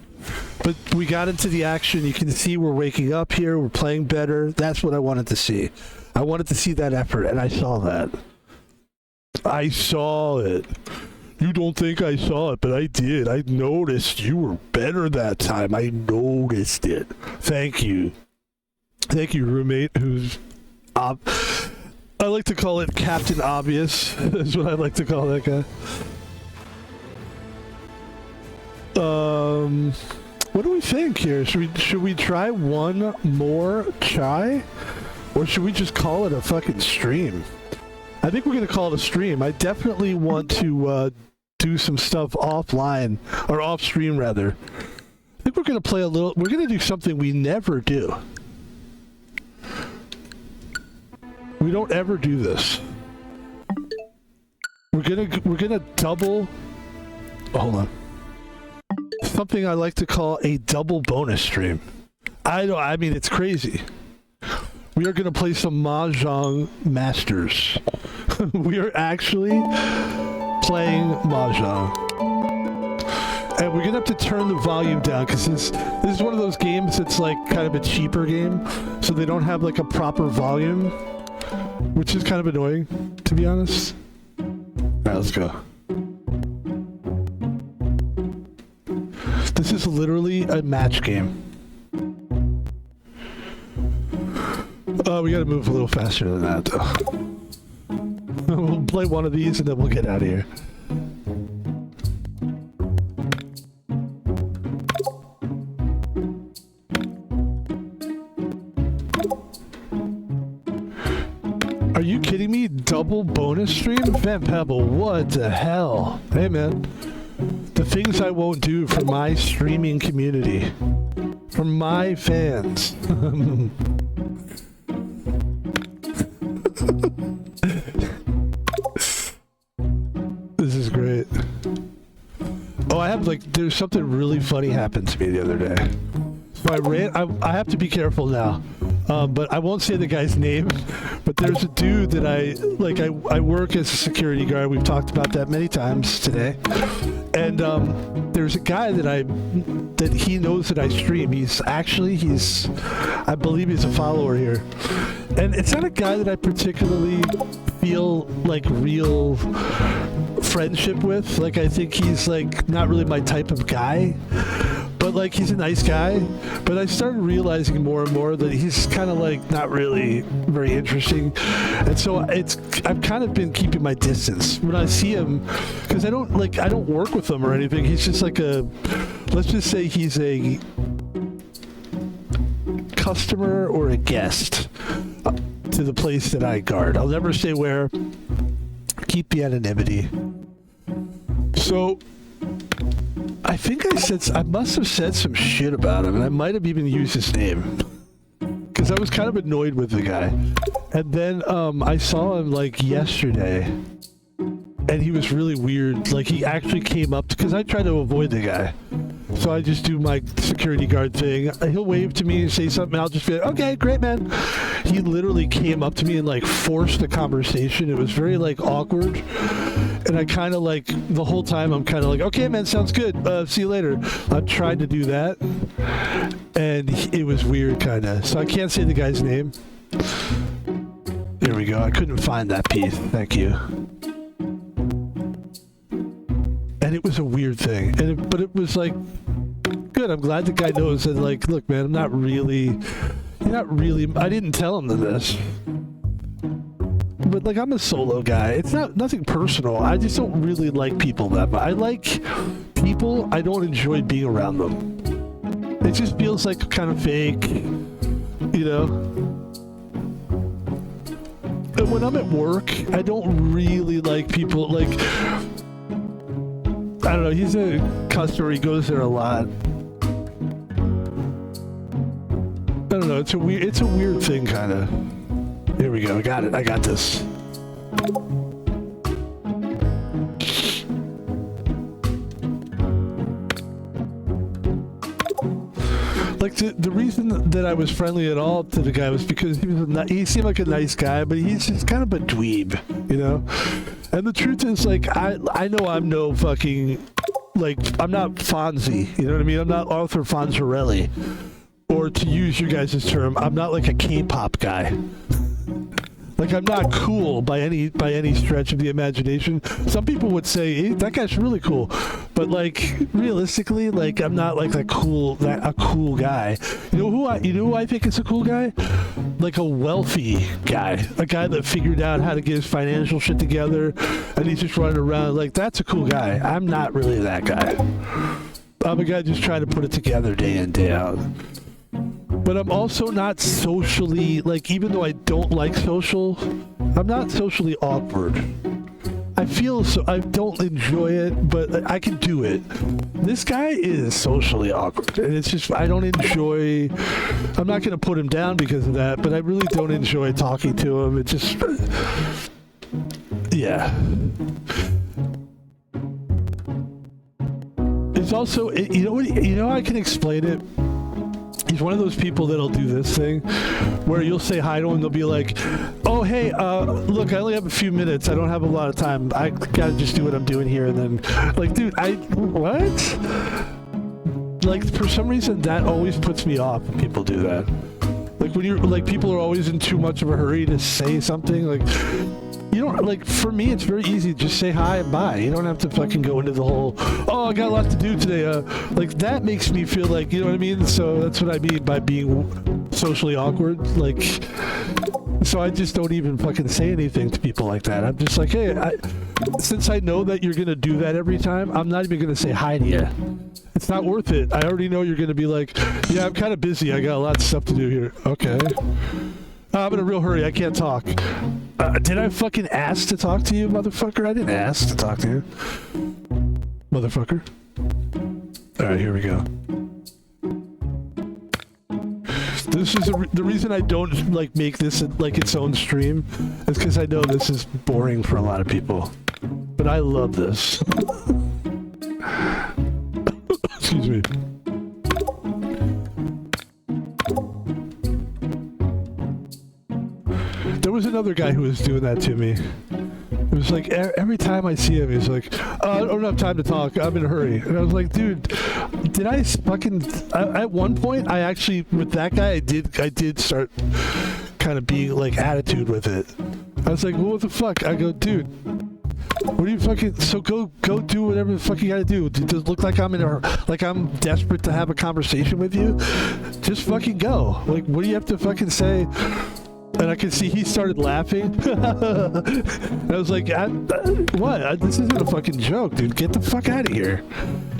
But we got into the action. You can see we're waking up here. We're playing better. That's what I wanted to see. I wanted to see that effort, and I saw that. I saw it. You don't think I saw it, but I did. I noticed you were better that time. I noticed it. Thank you. Thank you, roommate, who's... I like to call it Captain Obvious. That's what I like to call that guy. What do we think here? Should we try one more chai? Or should we just call it a fucking stream? I think we're going to call it a stream. I definitely want to do some stuff offline, or off stream rather. I think we're going to play a little, we're going to do something we never do. We don't ever do this. We're gonna double. Hold on. Something I like to call a double bonus stream. I mean, it's crazy. We are gonna play some Mahjong Masters. We are actually playing Mahjong. And we're gonna have to turn the volume down because this is one of those games that's like kind of a cheaper game, so they don't have like a proper volume, which is kind of annoying, to be honest. All right, let's go. This is literally a match game. We gotta move a little faster than that, though. We'll play one of these and then we'll get out of here. Are you kidding me? Double bonus stream? Van Pebble, what the hell? Hey, man. The things I won't do for my streaming community. For my fans. This is great. Oh, I have there's something really funny happened to me the other day. So I have to be careful now. But I won't say the guy's name, but there's a dude that I work as a security guard. We've talked about that many times today. And there's a guy that he knows that I stream. I believe he's a follower here. And it's not a guy that I particularly feel like real friendship with. Like, I think he's like not really my type of guy. But like, he's a nice guy. But I started realizing more and more that he's kind of like not really very interesting. And so I've kind of been keeping my distance when I see him, because I don't work with him or anything. He's just like let's just say he's a customer or a guest to the place that I guard. I'll never say where. Keep the anonymity. So I think I must have said some shit about him, and I might have even used his name, because I was kind of annoyed with the guy. And then I saw him like yesterday, and he was really weird. Like, he actually came up, because I try to avoid the guy. So I just do my security guard thing. He'll wave to me and say something, and I'll just be like, okay, great, man. He literally came up to me and like forced the conversation. It was very like awkward. And I kind of like, the whole time I'm kind of like, okay, man, sounds good. See you later. I'm trying to do that. And it was weird, kind of. So I can't say the guy's name. There we go. I couldn't find that piece. Thank you. And it was a weird thing. But it was like, good. I'm glad the guy knows that, like, look, man, you're not really, I didn't tell him this. But like, I'm a solo guy. It's nothing personal. I just don't really like people that much. I like people. I don't enjoy being around them. It just feels like kind of fake, you know? And when I'm at work, I don't really like people like, I don't know, he's a customer, he goes there a lot. I don't know, it's a weird thing, kind of. Here we go, I got this. Like, the reason that I was friendly at all to the guy was because he seemed like a nice guy, but he's just kind of a dweeb, you know? And the truth is, like, I know I'm no fucking, like, I'm not Fonzie, you know what I mean? I'm not Arthur Fonzarelli. Or to use you guys' term, I'm not like a K-pop guy. Like, I'm not cool by any stretch of the imagination. Some people would say, hey, that guy's really cool. But like, realistically, like, I'm not like a cool guy. You know who I think is a cool guy? Like a wealthy guy. A guy that figured out how to get his financial shit together, and he's just running around. Like, that's a cool guy. I'm not really that guy. I'm a guy just trying to put it together day in, day out. But I'm also not socially, like, even though I don't like social, I'm not socially awkward. I don't enjoy it, but I can do it. This guy is socially awkward, and it's just, I'm not going to put him down because of that, but I really don't enjoy talking to him. It just, Yeah. It's also, you know what? You know how I can explain it. He's one of those people that'll do this thing where you'll say hi to him and they'll be like, oh, hey, look, I only have a few minutes. I don't have a lot of time. I gotta just do what I'm doing here. And then, like, dude, what? Like, for some reason, that always puts me off when people do that. Like, when you're, like, people are always in too much of a hurry to say something. Like, you don't, like, for me, it's very easy. Just say hi and bye. You don't have to fucking go into the whole, oh, I got a lot to do today. Like, that makes me feel like, you know what I mean? So that's what I mean by being socially awkward. Like, so I just don't even fucking say anything to people like that. I'm just like, hey, since I know that you're going to do that every time, I'm not even going to say hi to you. It's not worth it. I already know you're going to be like, yeah, I'm kind of busy. I got a lot of stuff to do here. Okay. I'm in a real hurry. I can't talk. Did I fucking ask to talk to you, motherfucker? I didn't ask to talk to you. Motherfucker. Alright, here we go. This is the reason I don't, like, make this, like, its own stream is because I know this is boring for a lot of people. But I love this. Excuse me. There was another guy who was doing that to me. It was like every time I see him, he's like, I don't have time to talk. I'm in a hurry. And I was like, dude, did I fucking... At one point, I actually, with that guy, I did start kind of being like attitude with it. I was like, well, what the fuck? I go, dude, what do you fucking... So go do whatever the fuck you gotta do. Does it look like I'm in a... Like I'm desperate to have a conversation with you? Just fucking go. Like, what do you have to fucking say? And I could see he started laughing. And I was like, what? This isn't a fucking joke, dude. Get the fuck out of here.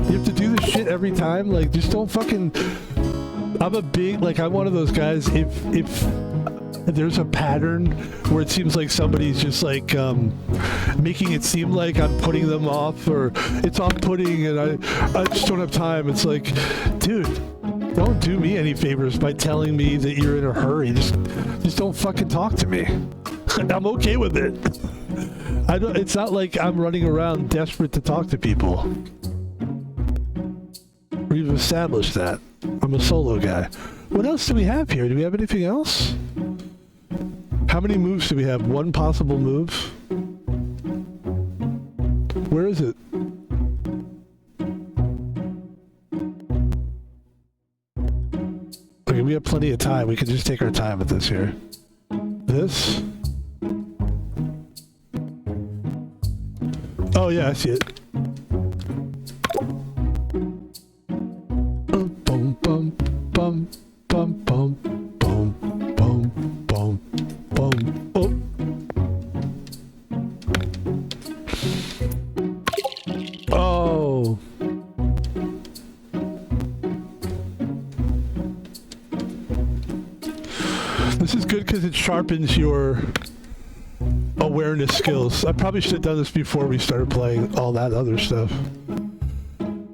You have to do this shit every time? Like, just don't fucking... I'm a big... Like, I'm one of those guys, if there's a pattern where it seems like somebody's just like making it seem like I'm putting them off or it's off-putting and I just don't have time. It's like, dude, don't do me any favors by telling me that you're in a hurry. Just don't fucking talk to me. I'm okay with it. It's not like I'm running around desperate to talk to people. We've established that. I'm a solo guy. What else do we have here? Do we have anything else? How many moves do we have? One possible move? Where is it? Okay, we have plenty of time. We can just take our time with this here. This? Oh yeah, I see it. Boom, bum, bum, bum, bum, boom, boom, boom, boom. Oh. Oh. This is good because it sharpens your awareness skills. I probably should have done this before we started playing all that other stuff.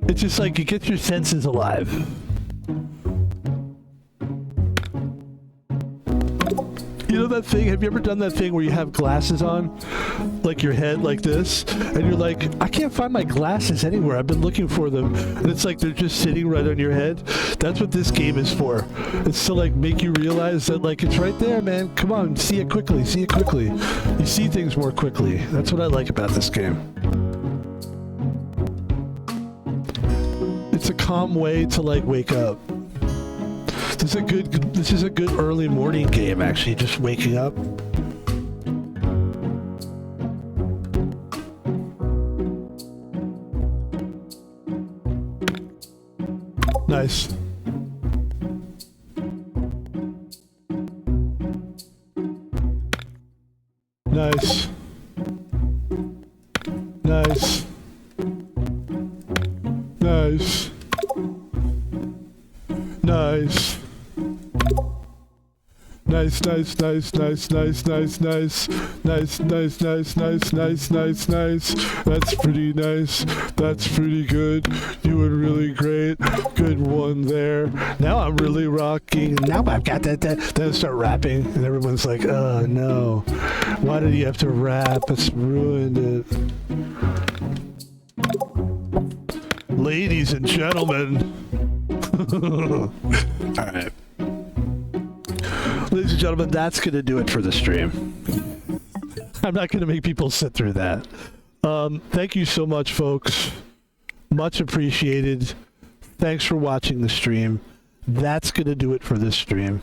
It's just like, it gets your senses alive. You know that thing? Have you ever done that thing where you have glasses on? Like your head like this? And you're like, I can't find my glasses anywhere. I've been looking for them. And it's like they're just sitting right on your head. That's what this game is for. It's to like make you realize that like it's right there, man. Come on, see it quickly. See it quickly. You see things more quickly. That's what I like about this game. It's a calm way to like wake up. This is a good early morning game, actually, just waking up. Nice. Nice. Nice. Nice. Nice. Nice. That's pretty nice. That's pretty good. You were really great. Good one there. Now I'm really rocking. Now I've got that. Then I start rapping, and everyone's like, oh no. Why did you have to rap? It's ruined it. Ladies and gentlemen. Alright. Ladies and gentlemen, that's going to do it for the stream. I'm not going to make people sit through that. Thank you so much, folks. Much appreciated. Thanks for watching the stream. That's going to do it for this stream.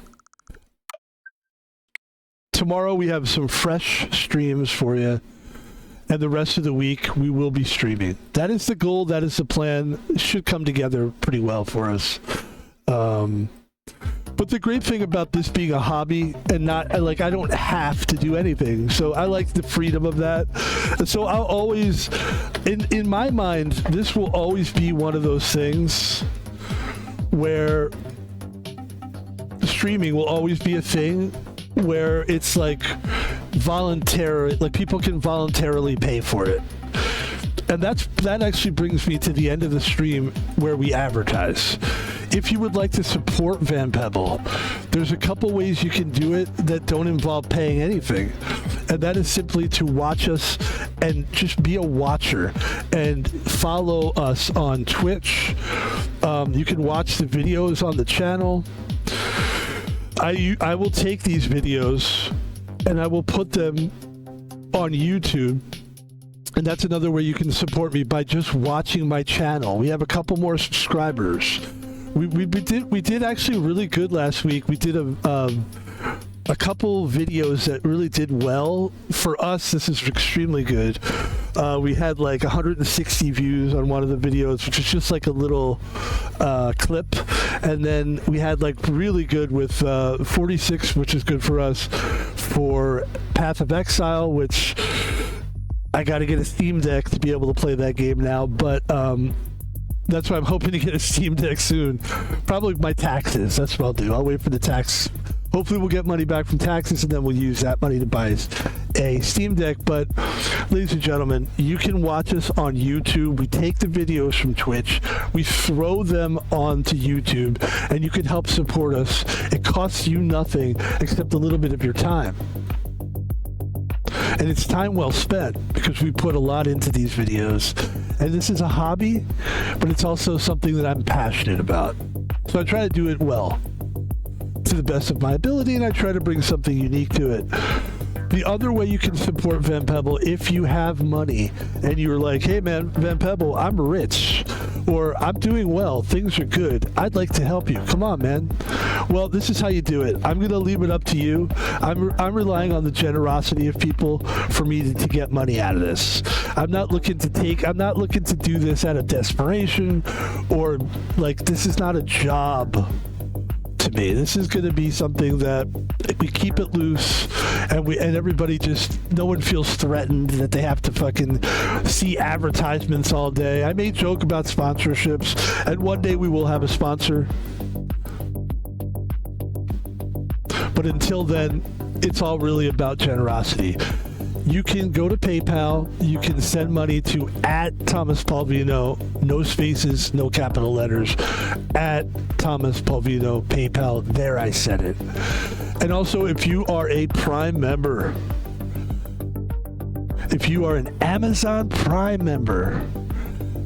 Tomorrow we have some fresh streams for you. And the rest of the week we will be streaming. That is the goal. That is the plan. It should come together pretty well for us. But the great thing about this being a hobby and not like I don't have to do anything, so I like the freedom of that. And so I'll always, in my mind, this will always be one of those things where streaming will always be a thing where it's like voluntary, like people can voluntarily pay for it. And that actually brings me to the end of the stream where we advertise. If you would like to support Van Pebble, there's a couple ways you can do it that don't involve paying anything. And that is simply to watch us and just be a watcher and follow us on Twitch. You can watch the videos on the channel. I will take these videos and I will put them on YouTube. And that's another way you can support me, by just watching my channel. We have a couple more subscribers. We did actually really good last week. We did a couple videos that really did well. For us, this is extremely good. We had like 160 views on one of the videos, which is just like a little clip. And then we had like really good with 46, which is good for us, for Path of Exile, which I got to get a Steam Deck to be able to play that game now. But that's why I'm hoping to get a Steam Deck soon. Probably my taxes. That's what I'll do. I'll wait for the tax. Hopefully we'll get money back from taxes, and then we'll use that money to buy a Steam Deck. But ladies and gentlemen, you can watch us on YouTube. We take the videos from Twitch, we throw them onto YouTube, and you can help support us. It costs you nothing except a little bit of your time. And it's time well spent, because we put a lot into these videos. And this is a hobby, but it's also something that I'm passionate about. So I try to do it well, to the best of my ability, and I try to bring something unique to it. The other way you can support Van Pebble, if you have money and you're like, hey man, Van Pebble, I'm rich, or I'm doing well, things are good, I'd like to help you. Come on, man. Well, this is how you do it. I'm going to leave it up to you. I'm relying on the generosity of people for me to get money out of this. I'm not looking to do this out of desperation, or like, this is not a job to me. This is going to be something that we keep it loose, and everybody just, no one feels threatened that they have to fucking see advertisements all day. I may joke about sponsorships, and one day we will have a sponsor. But until then, it's all really about generosity. You can go to PayPal. You can send money to @ThomasPalvino, no spaces, no capital letters, @ThomasPalvino, PayPal. There, I said it. And also, if you are a Prime member, if you are an Amazon Prime member,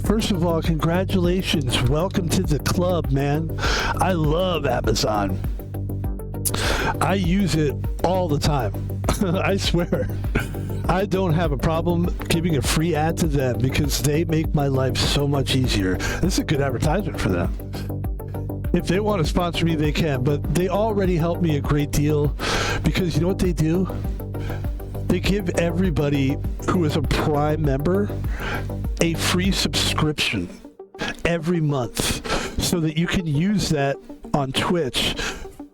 first of all, congratulations. Welcome to the club, man. I love Amazon. I use it all the time. I swear. I don't have a problem giving a free ad to them, because they make my life so much easier. This is a good advertisement for them. If they want to sponsor me, they can, but they already help me a great deal, because you know what they do? They give everybody who is a Prime member a free subscription every month, so that you can use that on Twitch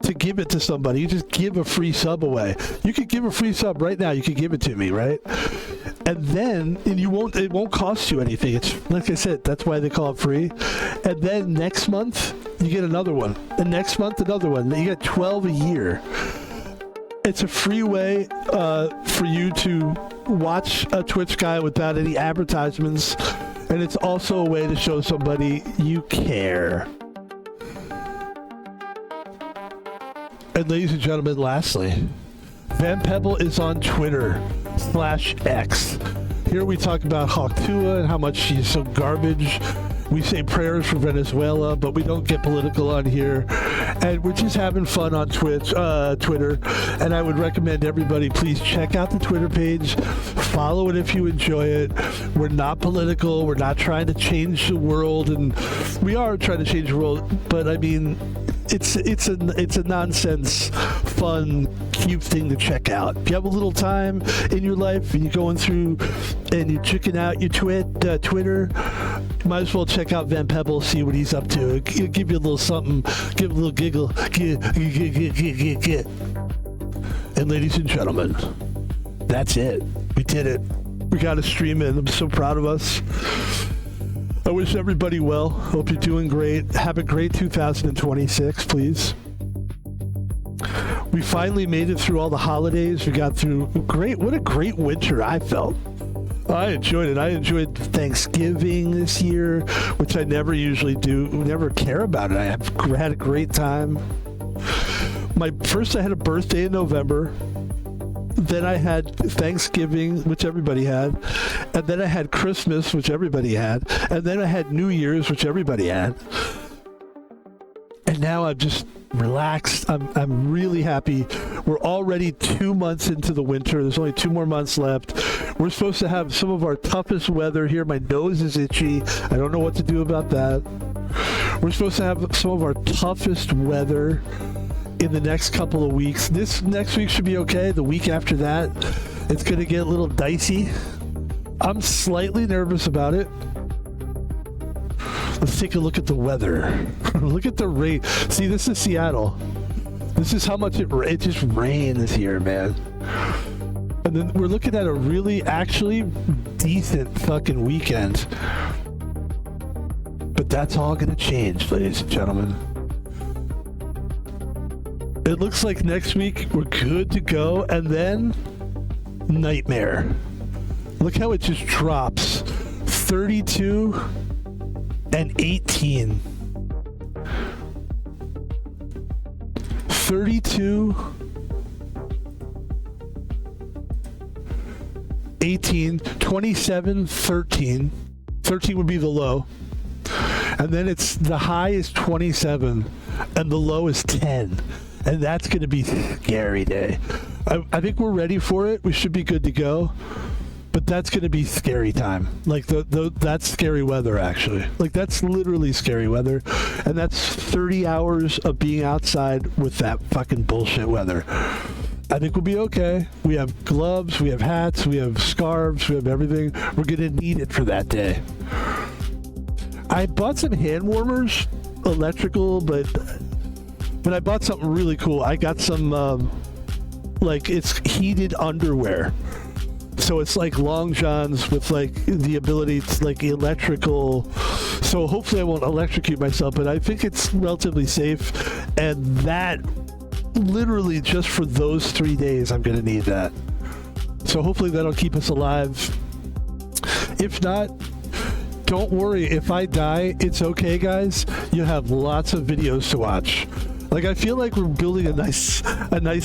to give it to somebody. You just give a free sub away. You could give a free sub right now. You could give it to me, right? And then it won't cost you anything. It's like I said, that's why they call it free. And then next month you get another one, and next month another one. You get 12 a year. It's a free way for you to watch a Twitch guy without any advertisements, and it's also a way to show somebody you care. And ladies and gentlemen, lastly, Van Pebble is on Twitter/X. Here we talk about Hawktua and how much she's so garbage. We say prayers for Venezuela, but we don't get political on here. And we're just having fun on Twitter. And I would recommend everybody, please check out the Twitter page. Follow it if you enjoy it. We're not political. We're not trying to change the world. And we are trying to change the world. But I mean, it's a nonsense, fun, cute thing to check out. If you have a little time in your life and you're going through and you're checking out your Twitter, might as well check out Van Pebble, see what he's up to. It'll give you a little something, give a little giggle. And ladies and gentlemen, that's it. We did it. We got a stream in. I'm so proud of us. I wish everybody well. Hope you're doing great. Have a great 2026, please. We finally made it through all the holidays. We got through great. What a great winter I felt. I enjoyed it. I enjoyed Thanksgiving this year, which I never usually do. Never care about it. I had a great time. I had a birthday in November. Then I had Thanksgiving, which everybody had. And then I had Christmas, which everybody had. And then I had New Year's, which everybody had. And now I'm just relaxed. I'm really happy. We're already 2 months into the winter. There's only 2 more months left. We're supposed to have some of our toughest weather here. My nose is itchy. I don't know what to do about that. We're supposed to have some of our toughest weather in the next couple of weeks. This next week should be okay. The week after that, it's going to get a little dicey. I'm slightly nervous about it. Let's take a look at the weather. Look at the rain. See, this is Seattle. This is how much it just rains here, man. And then we're looking at a really, actually decent fucking weekend. But that's all going to change, ladies and gentlemen. It looks like next week we're good to go, and then nightmare. Look how it just drops. 32 and 18. 32, 18, 27, 13. 13 would be the low. And then the high is 27 and the low is 10. And that's going to be a scary day. I think we're ready for it. We should be good to go. But that's going to be scary time. Like, that's scary weather, actually. Like, that's literally scary weather. And that's 30 hours of being outside with that fucking bullshit weather. I think we'll be okay. We have gloves, we have hats, we have scarves, we have everything. We're going to need it for that day. I bought some hand warmers, electrical, but I bought something really cool. I got some, it's heated underwear. So it's like long johns with like the ability to like electrical. So hopefully I won't electrocute myself, but I think it's relatively safe. And that literally just for those 3 days, I'm going to need that. So hopefully that'll keep us alive. If not, don't worry. If I die, it's okay, guys. You have lots of videos to watch. Like, I feel like we're building a nice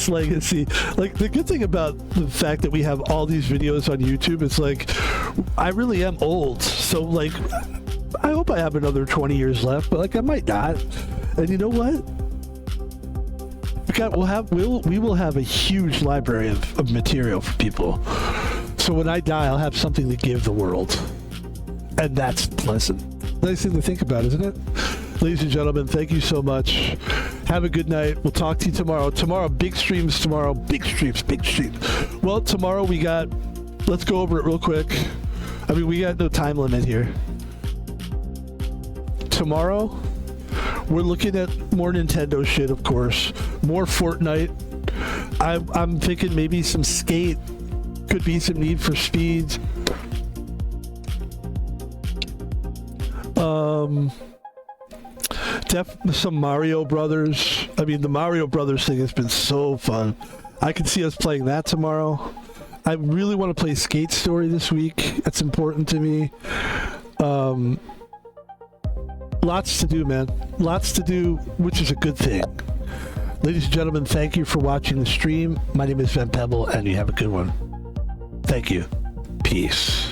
legacy. Like, the good thing about the fact that we have all these videos on YouTube is, like, I really am old. So, like, I hope I have another 20 years left, but, like, I might not. And you know what? We will have a huge library of material for people. So when I die, I'll have something to give the world. And that's pleasant. Nice thing to think about, isn't it? Ladies and gentlemen, thank you so much. Have a good night. We'll talk to you tomorrow. Tomorrow, big streams tomorrow. Big streams. Well, tomorrow let's go over it real quick. I mean, we got no time limit here. Tomorrow, we're looking at more Nintendo shit, of course. More Fortnite. I'm thinking maybe some Skate. Could be some Need for Speed. Some Mario Brothers. I mean, the Mario Brothers thing has been so fun. I can see us playing that tomorrow. I really want to play Skate Story this week. That's important to me. Lots to do, man. Lots to do, which is a good thing. Ladies and gentlemen, thank you for watching the stream. My name is Pebble, and you have a good one. Thank you. Peace.